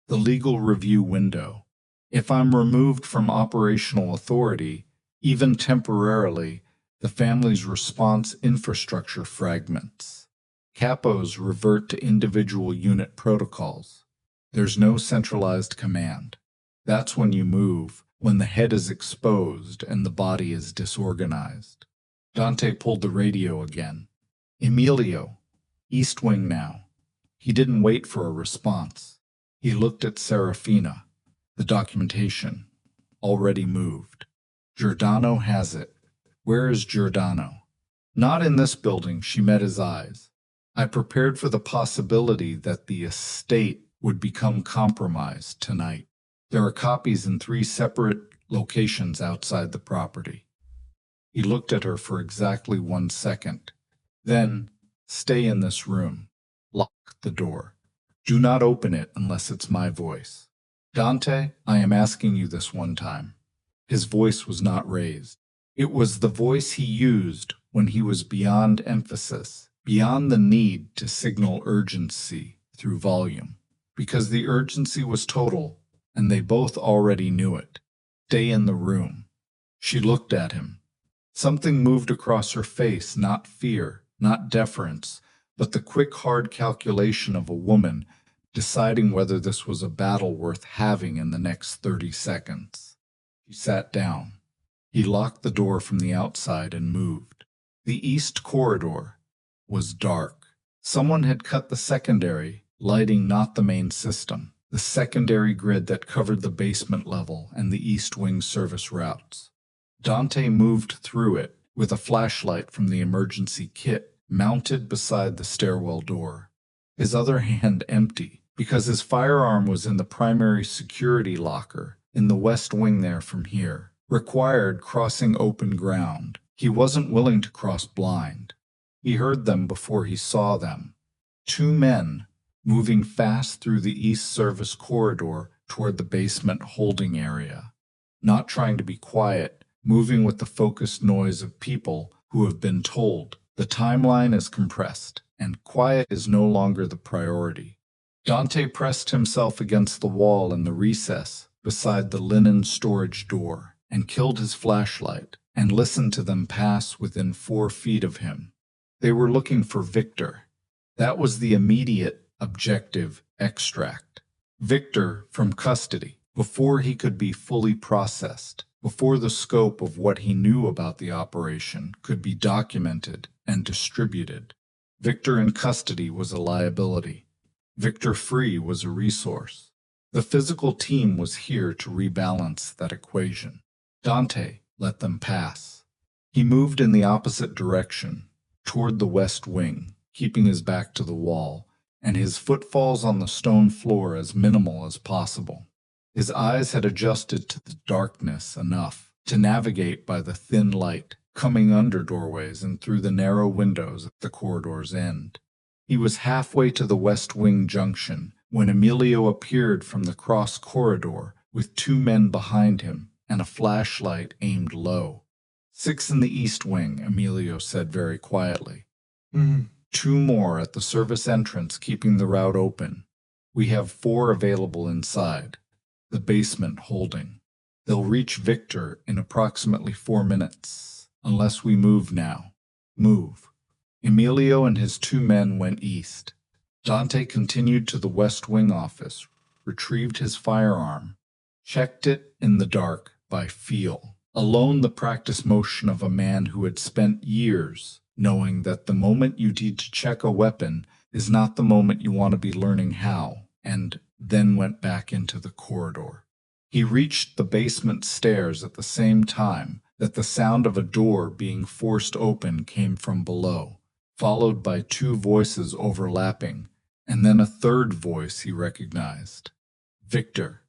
the legal review window. "If I'm removed from operational authority, even temporarily, the family's response infrastructure fragments. Capos revert to individual unit protocols. There's no centralized command. That's when you move, when the head is exposed and the body is disorganized." Dante pulled the radio again. "Emilio, East Wing now." He didn't wait for a response. He looked at Serafina. "The documentation. Already moved. Giordano has it." "Where is Giordano?" "Not in this building." She met his eyes. "I prepared for the possibility that the estate would become compromised tonight. There are copies in 3 separate locations outside the property." He looked at her for exactly 1 second. Then, "Stay in this room. Lock the door. Do not open it unless it's my voice. Dante, I am asking you this one time." His voice was not raised. It was the voice he used when he was beyond emphasis, beyond the need to signal urgency through volume. Because the urgency was total, and they both already knew it. "Stay in the room." She looked at him. Something moved across her face, not fear, not deference, but the quick, hard calculation of a woman deciding whether this was a battle worth having in the next 30 seconds. She sat down. He locked the door from the outside and moved. The east corridor was dark. Someone had cut the secondary lighting, not the main system. the secondary grid that covered the basement level and the East Wing service routes. Dante moved through it with a flashlight from the emergency kit mounted beside the stairwell door, his other hand empty, because his firearm was in the primary security locker in the West Wing there from here. Required crossing open ground. He wasn't willing to cross blind. He heard them before he saw them. Two men moving fast through the East Service corridor toward the basement holding area. Not trying to be quiet, moving with the focused noise of people who have been told the timeline is compressed and quiet is no longer the priority. Dante pressed himself against the wall in the recess beside the linen storage door and killed his flashlight and listened to them pass within 4 feet of him. They were looking for Victor. That was the immediate objective extract. Victor from custody, before he could be fully processed, before the scope of what he knew about the operation could be documented and distributed. Victor in custody was a liability. Victor free was a resource. The physical team was here to rebalance that equation. Dante let them pass. He moved in the opposite direction, toward the West Wing, keeping his back to the wall, and his footfalls on the stone floor as minimal as possible. His eyes had adjusted to the darkness enough to navigate by the thin light coming under doorways and through the narrow windows at the corridor's end. He was halfway to the West Wing junction when Emilio appeared from the cross corridor with 2 men behind him and a flashlight aimed low. 6 in the East Wing, Emilio said very quietly. 2 more at the service entrance keeping the route open. We have 4 available inside. The basement holding. They'll reach Victor in approximately 4 minutes, unless we move now. Move. Emilio and his 2 men went east. Dante continued to the West Wing office, retrieved his firearm, checked it in the dark by feel, alone the practice motion of a man who had spent years knowing that the moment you need to check a weapon is not the moment you want to be learning how, and then went back into the corridor. He reached the basement stairs at the same time that the sound of a door being forced open came from below, followed by 2 voices overlapping, and then a third voice he recognized. Victor.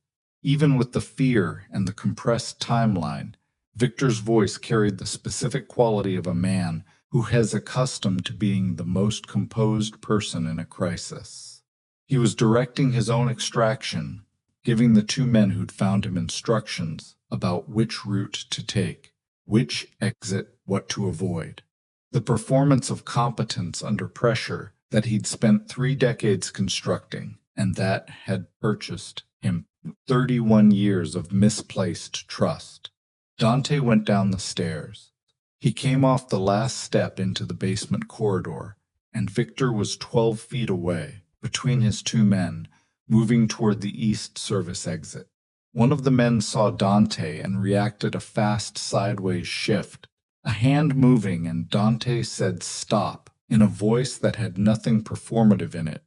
Even with the fear and the compressed timeline, Victor's voice carried the specific quality of a man who has accustomed to being the most composed person in a crisis. He was directing his own extraction, giving the 2 men who'd found him instructions about which route to take, which exit, what to avoid. The performance of competence under pressure that he'd spent 3 decades constructing, and that had purchased him 31 years of misplaced trust. Dante went down the stairs. He came off the last step into the basement corridor, and Victor was 12 feet away, between his 2 men, moving toward the East Service exit. One of the men saw Dante and reacted a fast sideways shift, a hand moving, and Dante said stop in a voice that had nothing performative in it.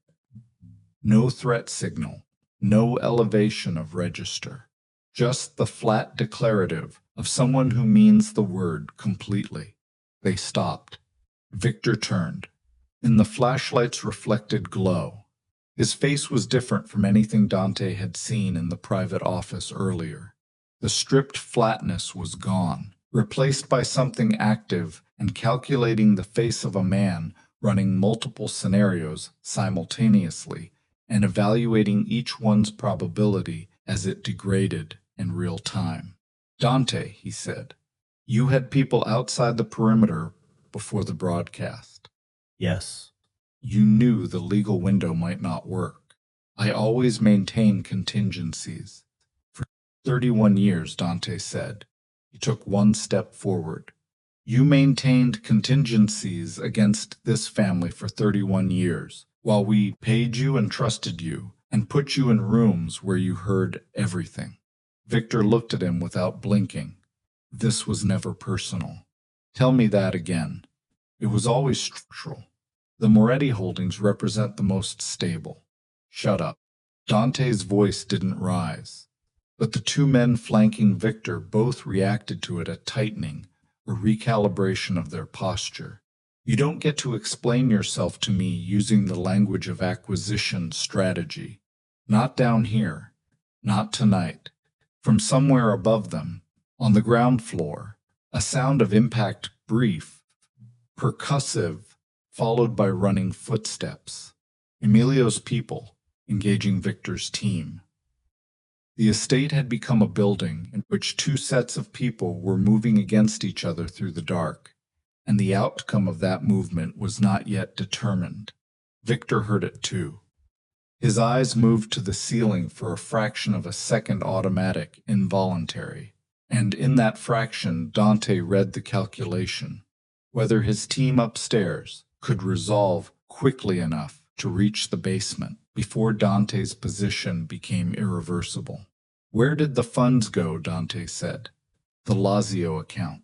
No threat signal, no elevation of register, just the flat declarative of someone who means the word completely. They stopped. Victor turned. In the flashlight's reflected glow, his face was different from anything Dante had seen in the private office earlier. The stripped flatness was gone, replaced by something active and calculating the face of a man running multiple scenarios simultaneously and evaluating each one's probability as it degraded in real time. Dante, he said, you had people outside the perimeter before the broadcast. Yes. You knew the legal window might not work. I always maintain contingencies. For 31 years, Dante said. He took 1 step forward. You maintained contingencies against this family for 31 years, while we paid you and trusted you, and put you in rooms where you heard everything. Victor looked at him without blinking. This was never personal. Tell me that again. It was always structural. The Moretti holdings represent the most stable. Shut up. Dante's voice didn't rise, but the two men flanking Victor both reacted to it, a tightening, a recalibration of their posture. You don't get to explain yourself to me using the language of acquisition strategy. Not down here. Not tonight. From somewhere above them, on the ground floor, a sound of impact, brief, percussive, followed by running footsteps. Emilio's people, engaging Victor's team. The estate had become a building in which two sets of people were moving against each other through the dark, and the outcome of that movement was not yet determined. Victor heard it too. His eyes moved to the ceiling for a fraction of a second, automatic, involuntary, and in that fraction Dante read the calculation, whether his team upstairs could resolve quickly enough to reach the basement before Dante's position became irreversible. Where did the funds go? Dante said. The Lazio account.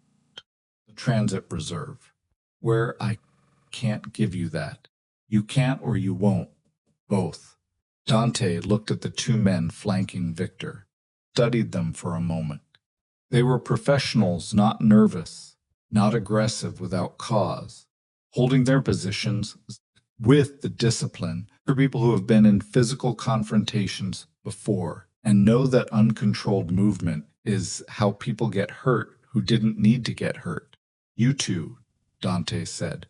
The transit reserve. Where? I can't give you that. You can't or you won't. Both. Dante looked at the two men flanking Victor, studied them for a moment. They were professionals, not nervous, not aggressive without cause, holding their positions with the discipline for people who have been in physical confrontations before and know that uncontrolled movement is how people get hurt who didn't need to get hurt. You two, Dante said,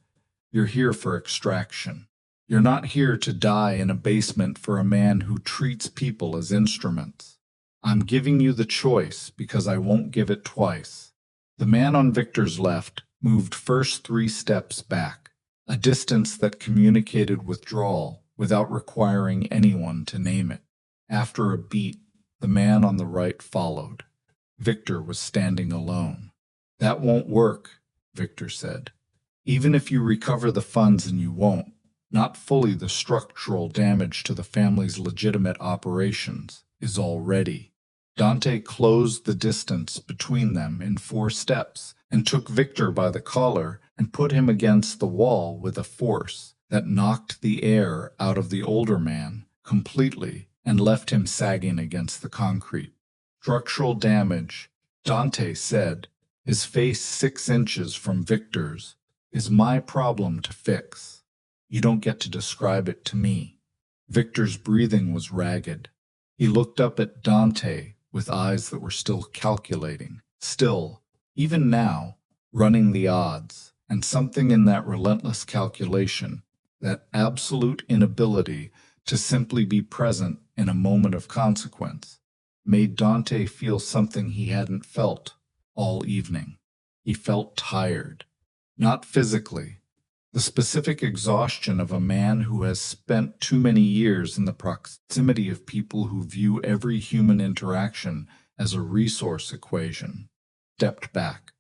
you're here for extraction. You're not here to die in a basement for a man who treats people as instruments. I'm giving you the choice because I won't give it twice. The man on Victor's left moved first 3 steps back, a distance that communicated withdrawal without requiring anyone to name it. After a beat, the man on the right followed. Victor was standing alone. That won't work, Victor said. Even if you recover the funds, and you won't, not fully, the structural damage to the family's legitimate operations is already. Dante closed the distance between them in 4 steps and took Victor by the collar and put him against the wall with a force that knocked the air out of the older man completely and left him sagging against the concrete. Structural damage, Dante said, his face 6 inches from Victor's, is my problem to fix. You don't get to describe it to me. Victor's breathing was ragged. He looked up at Dante with eyes that were still calculating, still, even now, running the odds, and something in that relentless calculation, that absolute inability to simply be present in a moment of consequence, made Dante feel something he hadn't felt all evening. He felt tired. Not physically. The specific exhaustion of a man who has spent too many years in the proximity of people who view every human interaction as a resource equation. Stepped back.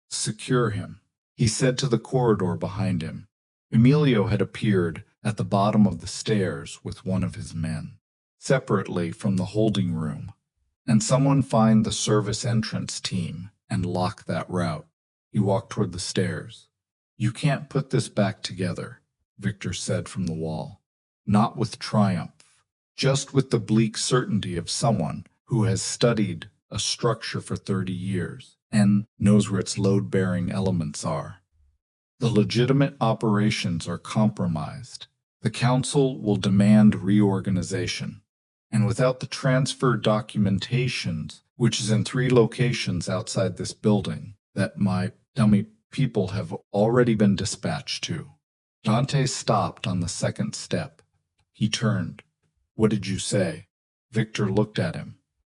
Secure him, he said to the corridor behind him. Emilio had appeared at the bottom of the stairs with one of his men, separately from the holding room. And someone find the service entrance team and lock that route. He walked toward the stairs. You can't put this back together, Victor said from the wall. Not with triumph, just with the bleak certainty of someone who has studied a structure for 30 years and knows where its load-bearing elements are. The legitimate operations are compromised. The council will demand reorganization, and without the transfer documentations, which is in 3 locations outside this building, that my dummy people have already been dispatched to. Dante stopped on the 2nd step. He turned. What did you say? Victor looked at him.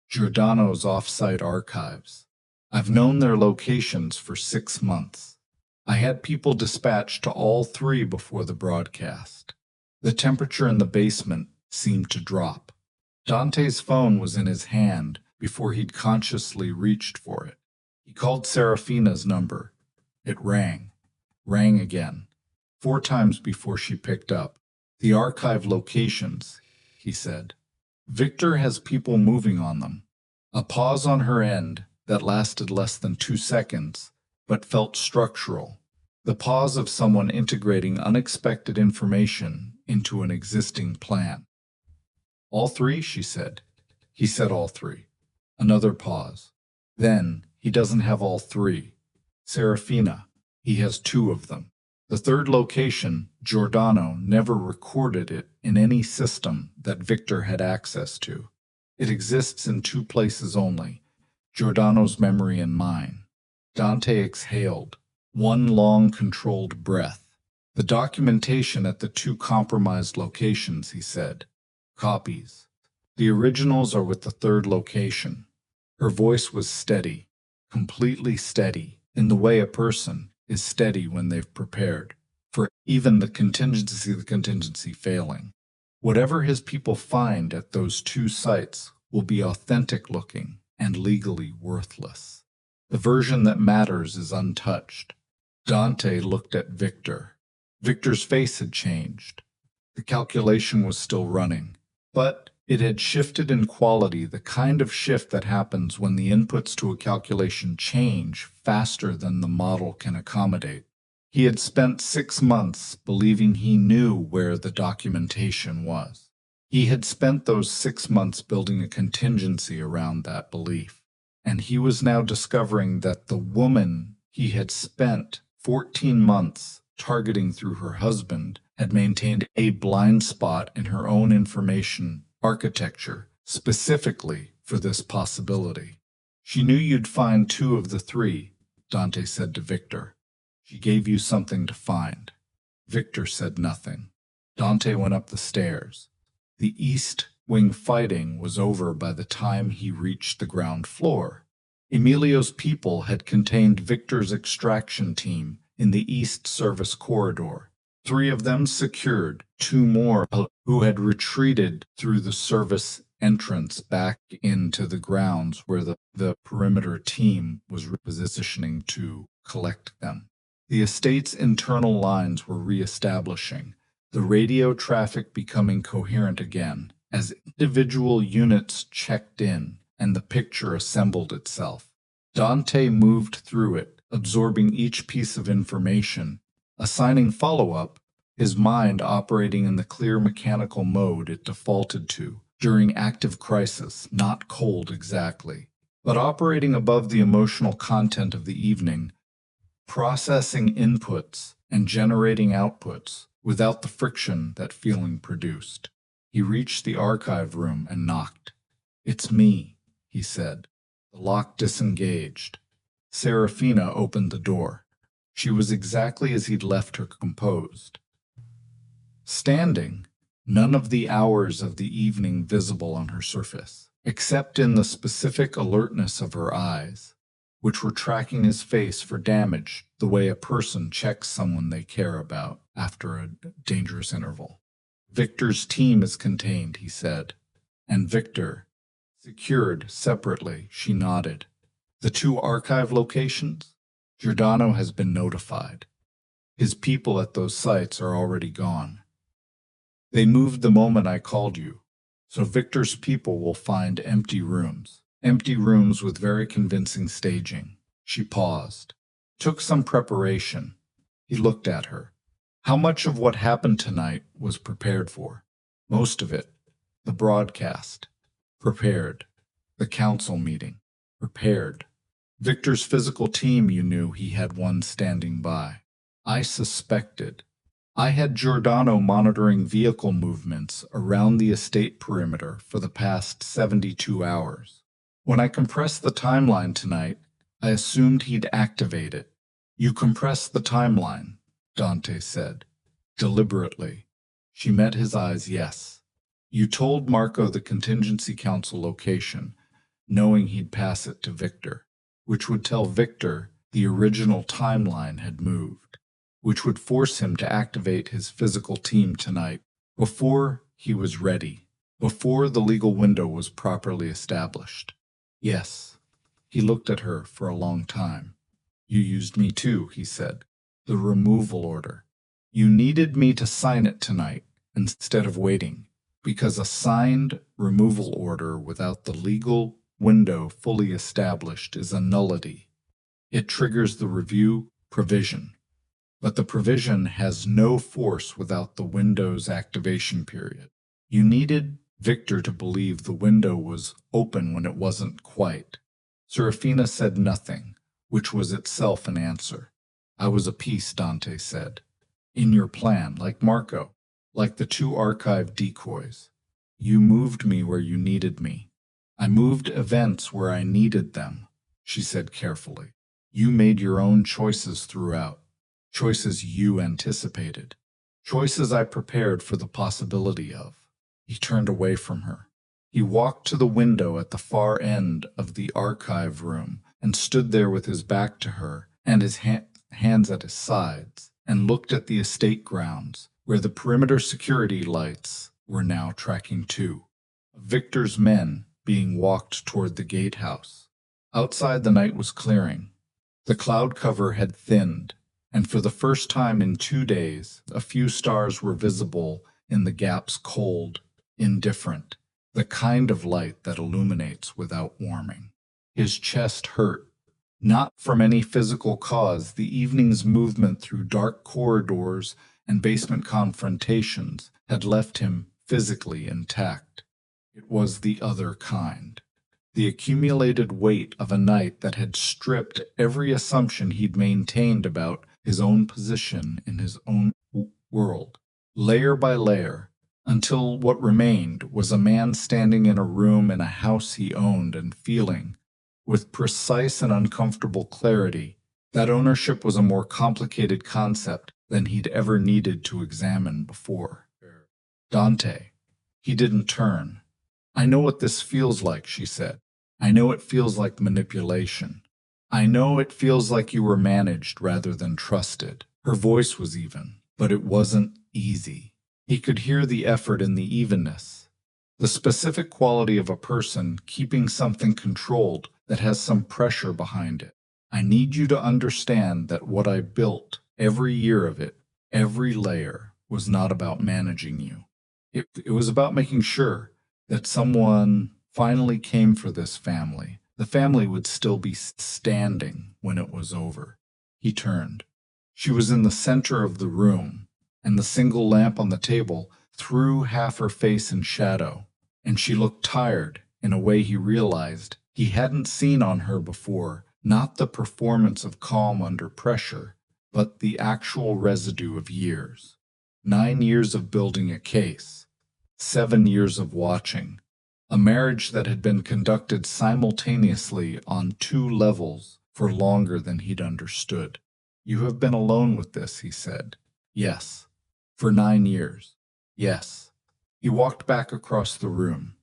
Giordano's off-site archives. I've known their locations for 6 months. I had people dispatched to all 3 before the broadcast. The temperature in the basement seemed to drop. Dante's phone was in his hand before he'd consciously reached for it. He called Serafina's number. It rang again, 4 times before she picked up. The archive locations, he said. Victor has people moving on them. A pause on her end that lasted less than 2 seconds, but felt structural. The pause of someone integrating unexpected information into an existing plan. All three, she said. He said all three. Another pause. Then, he doesn't have all three. Serafina, he has two of them. The third location, Giordano never recorded it in any system that Victor had access to. It exists in two places only, Giordano's memory and mine. Dante exhaled, one long controlled breath. The documentation at the two compromised locations, he said. Copies. The originals are with the third location. Her voice was steady, completely steady, in the way a person is steady when they've prepared for even the contingency failing. Whatever his people find at those two sites will be authentic looking and legally worthless. The version that matters is untouched. Dante looked at Victor. Victor's face had changed. The calculation was still running, but it had shifted in quality, the kind of shift that happens when the inputs to a calculation change faster than the model can accommodate. He had spent 6 months believing he knew where the documentation was. He had spent those 6 months building a contingency around that belief, and he was now discovering that the woman he had spent 14 months targeting through her husband had maintained a blind spot in her own information architecture, specifically for this possibility. She knew you'd find two of the three, Dante said to Victor. She gave you something to find. Victor said nothing. Dante went up the stairs. The east wing fighting was over by the time he reached the ground floor. Emilio's people had contained Victor's extraction team in the east service corridor. 3 of them secured, 2 more who had retreated through the service entrance back into the grounds where the perimeter team was repositioning to collect them. The estate's internal lines were reestablishing, the radio traffic becoming coherent again as individual units checked in and the picture assembled itself. Dante moved through it, absorbing each piece of information, assigning follow-up, his mind operating in the clear mechanical mode it defaulted to during active crisis, not cold exactly, but operating above the emotional content of the evening, processing inputs and generating outputs without the friction that feeling produced. He reached the archive room and knocked. "It's me," he said. The lock disengaged. Serafina opened the door. She was exactly as he'd left her, composed. Standing, none of the hours of the evening visible on her surface, except in the specific alertness of her eyes, which were tracking his face for damage the way a person checks someone they care about after a dangerous interval. "Victor's team is contained," he said. "And Victor, secured separately," she nodded. "The 2 archive locations? Giordano has been notified. His people at those sites are already gone. They moved the moment I called you, so Victor's people will find empty rooms with very convincing staging." She paused. Took some preparation. He looked at her. How much of what happened tonight was prepared for? Most of it. The broadcast. Prepared. The council meeting. Prepared. Victor's physical team, you knew he had one standing by. I suspected. I had Giordano monitoring vehicle movements around the estate perimeter for the past 72 hours. When I compressed the timeline tonight, I assumed he'd activate it. "You compressed the timeline," Dante said, deliberately. She met his eyes, yes. "You told Marco the contingency council location, knowing he'd pass it to Victor, which would tell Victor the original timeline had moved, which would force him to activate his physical team tonight, before he was ready, before the legal window was properly established." "Yes." He looked at her for a long time. "You used me too," he said. "The removal order. You needed me to sign it tonight instead of waiting, because a signed removal order without the legal window fully established is a nullity. It triggers the review provision, but the provision has no force without the window's activation period. You needed Victor to believe the window was open when it wasn't quite. Serafina said nothing, which was itself an answer. I was a piece, Dante said. In your plan, like Marco, like the two archive decoys. You moved me where you needed me. I moved events where I needed them, she said carefully. You made your own choices throughout, choices you anticipated, choices I prepared for the possibility of. He turned away from her. He walked to the window at the far end of the archive room and stood there with his back to her and his hands at his sides and looked at the estate grounds where the perimeter security lights were now tracking too. Victor's men being walked toward the gatehouse. Outside the night was clearing. The cloud cover had thinned, and for the first time in 2 days, a few stars were visible in the gap's cold, indifferent, the kind of light that illuminates without warming. His chest hurt, not from any physical cause. The evening's movement through dark corridors and basement confrontations had left him physically intact. It was the other kind. The accumulated weight of a night that had stripped every assumption he'd maintained about his own position in his own world, layer by layer, until what remained was a man standing in a room in a house he owned and feeling, with precise and uncomfortable clarity, that ownership was a more complicated concept than he'd ever needed to examine before. Dante. He didn't turn. I know what this feels like, she said. I know it feels like manipulation. I know it feels like you were managed rather than trusted. Her voice was even, but it wasn't easy. He could hear the effort in the evenness, the specific quality of a person keeping something controlled that has some pressure behind it. I need you to understand that what I built, every year of it, every layer, was not about managing you. It was about making sure that someone finally came for this family. The family would still be standing when it was over. He turned. She was in the center of the room, and the single lamp on the table threw half her face in shadow, and she looked tired in a way he realized he hadn't seen on her before, not the performance of calm under pressure, but the actual residue of years. 9 years of building a case, 7 years of watching, a marriage that had been conducted simultaneously on 2 levels for longer than he'd understood. You have been alone with this, he said. Yes. For 9 years. Yes. He walked back across the room.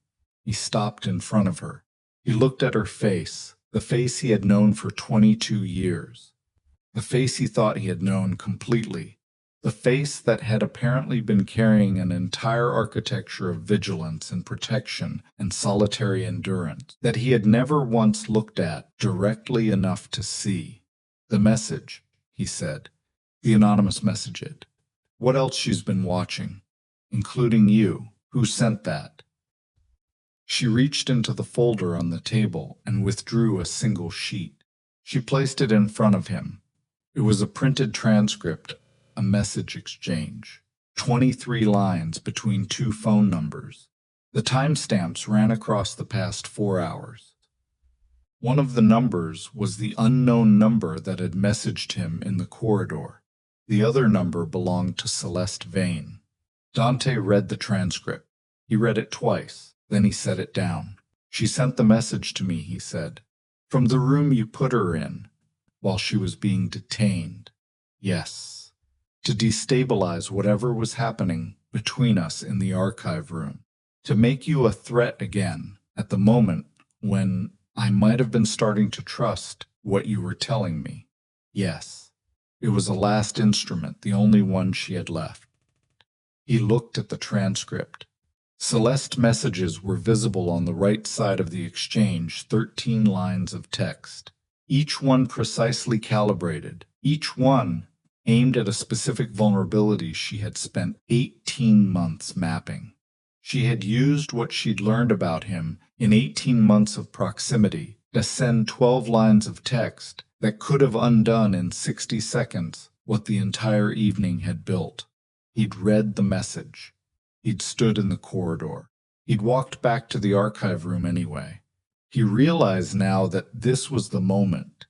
He stopped in front of her. He looked at her face, the face he had known for 22 years. The face he thought he had known completely. The face that had apparently been carrying an entire architecture of vigilance and protection and solitary endurance that he had never once looked at directly enough to see. The message, he said. The anonymous message it. What else she's been watching, including you. Who sent that? She reached into the folder on the table and withdrew a single sheet. She placed it in front of him. It was a printed transcript, a message exchange. 23 lines between 2 phone numbers. The timestamps ran across the past 4 hours. One of the numbers was the unknown number that had messaged him in the corridor. The other number belonged to Celeste Vane. Dante read the transcript. He read it twice, then he set it down. She sent the message to me, he said. From the room you put her in, while she was being detained. Yes. To destabilize whatever was happening between us in the archive room. To make you a threat again, at the moment when I might have been starting to trust what you were telling me. Yes. It was a last instrument, the only one she had left. He looked at the transcript. Celeste messages were visible on the right side of the exchange, 13 lines of text. Each one precisely calibrated. Each one aimed at a specific vulnerability she had spent 18 months mapping. She had used what she'd learned about him in 18 months of proximity to send 12 lines of text that could have undone in 60 seconds what the entire evening had built. He'd read the message. He'd stood in the corridor. He'd walked back to the archive room anyway. He realized now that this was the moment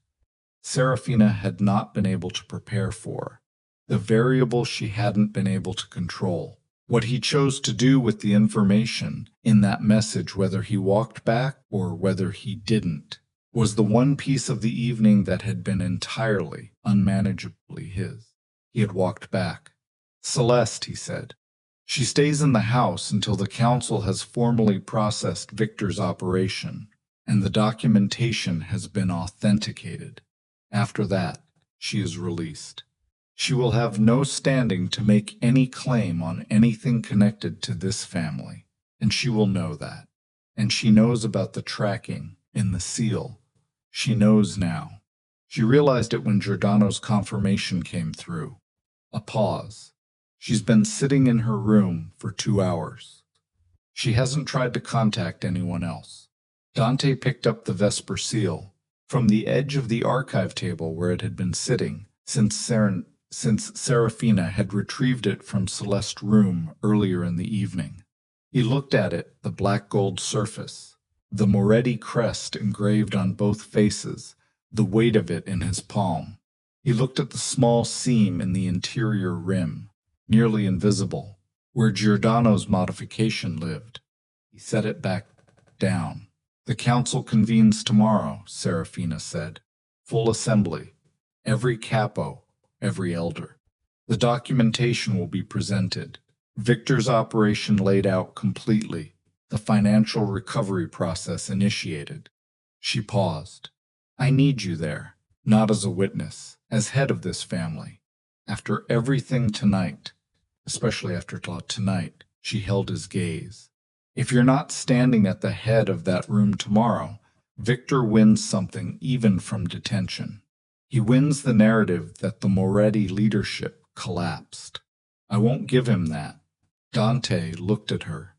Serafina had not been able to prepare for, the variable she hadn't been able to control. What he chose to do with the information in that message, whether he walked back or whether he didn't, was the one piece of the evening that had been entirely, unmanageably his. He had walked back. Celeste, he said. She stays in the house until the council has formally processed Victor's operation, and the documentation has been authenticated. After that, she is released. She will have no standing to make any claim on anything connected to this family, and she will know that. And she knows about the tracking in the seal. She knows now. She realized it when Giordano's confirmation came through. A pause. She's been sitting in her room for 2 hours. She hasn't tried to contact anyone else. Dante picked up the Vesper Seal from the edge of the archive table where it had been sitting since Serafina had retrieved it from Celeste's room earlier in the evening. He looked at it, the black gold surface, the Moretti crest engraved on both faces, the weight of it in his palm. He looked at the small seam in the interior rim, nearly invisible, where Giordano's modification lived. He set it back down. The council convenes tomorrow, Serafina said. Full assembly. Every capo, every elder. The documentation will be presented. Victor's operation laid out completely. The financial recovery process initiated. She paused. I need you there, not as a witness, as head of this family. After everything tonight, especially after tonight, she held his gaze. If you're not standing at the head of that room tomorrow, Victor wins something even from detention. He wins the narrative that the Moretti leadership collapsed. I won't give him that. Dante looked at her.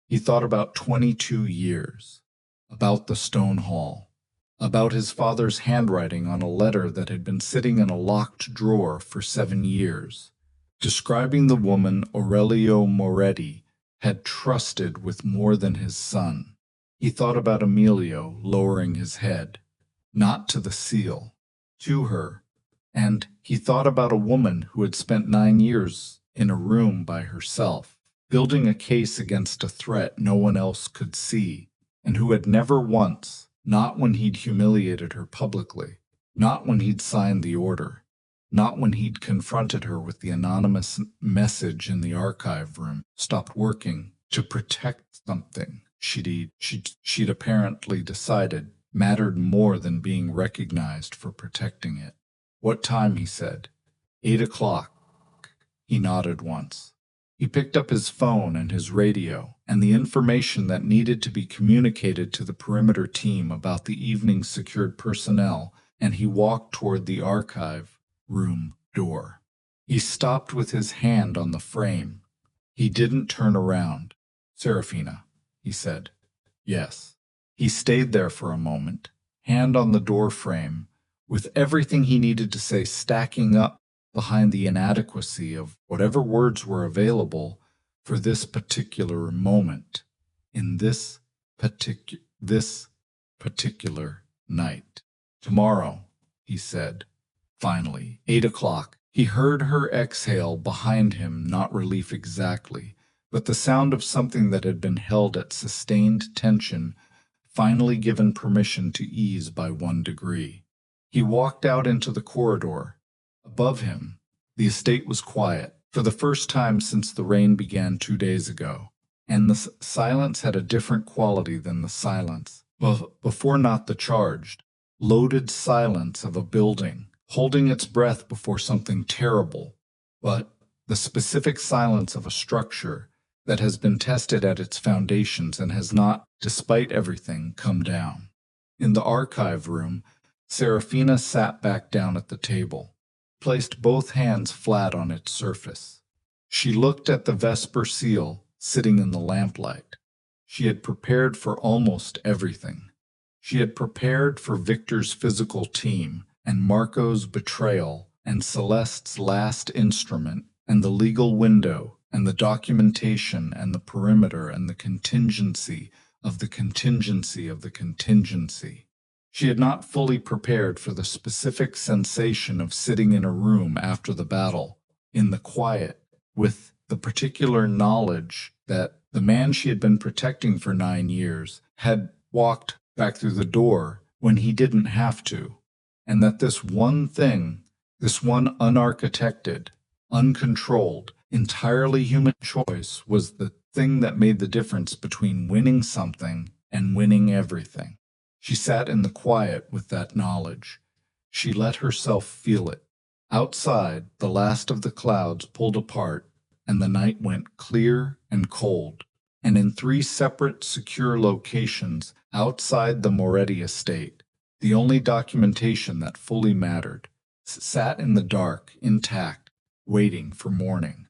He thought about 22 years, about the stone hall, about his father's handwriting on a letter that had been sitting in a locked drawer for 7 years, describing the woman Aurelio Moretti had trusted with more than his son. He thought about Emilio lowering his head, not to the seal, to her, and he thought about a woman who had spent 9 years in a room by herself, building a case against a threat no one else could see, and who had never once, not when he'd humiliated her publicly, not when he'd signed the order, not when he'd confronted her with the anonymous message in the archive room, stopped working to protect something she'd apparently decided mattered more than being recognized for protecting it. What time, he said. 8 o'clock. He nodded once. He picked up his phone and his radio and the information that needed to be communicated to the perimeter team about the evening's secured personnel, and he walked toward the archive room door. He stopped with his hand on the frame. He didn't turn around. Serafina, he said. Yes. He stayed there for a moment, hand on the door frame, with everything he needed to say stacking up behind the inadequacy of whatever words were available for this particular moment, in this particular night. Tomorrow, he said. Finally, 8 o'clock. He heard her exhale behind him, not relief exactly, but the sound of something that had been held at sustained tension, finally given permission to ease by 1 degree. He walked out into the corridor. Above him, the estate was quiet, for the first time since the rain began 2 days ago, and the silence had a different quality than the silence before, not the charged, loaded silence of a building, holding its breath before something terrible, but the specific silence of a structure that has been tested at its foundations and has not, despite everything, come down. In the archive room, Serafina sat back down at the table, placed both hands flat on its surface. She looked at the Vesper Seal sitting in the lamplight. She had prepared for almost everything. She had prepared for Victor's physical team and Marco's betrayal and Celeste's last instrument and the legal window and the documentation and the perimeter and the contingency of the contingency of the contingency. She had not fully prepared for the specific sensation of sitting in a room after the battle, in the quiet, with the particular knowledge that the man she had been protecting for 9 years had walked back through the door when he didn't have to, and that this one thing, this one unarchitected, uncontrolled, entirely human choice was the thing that made the difference between winning something and winning everything. She sat in the quiet with that knowledge. She let herself feel it. Outside, the last of the clouds pulled apart, and the night went clear and cold. And in 3 separate, secure locations outside the Moretti estate, the only documentation that fully mattered, sat in the dark, intact, waiting for morning.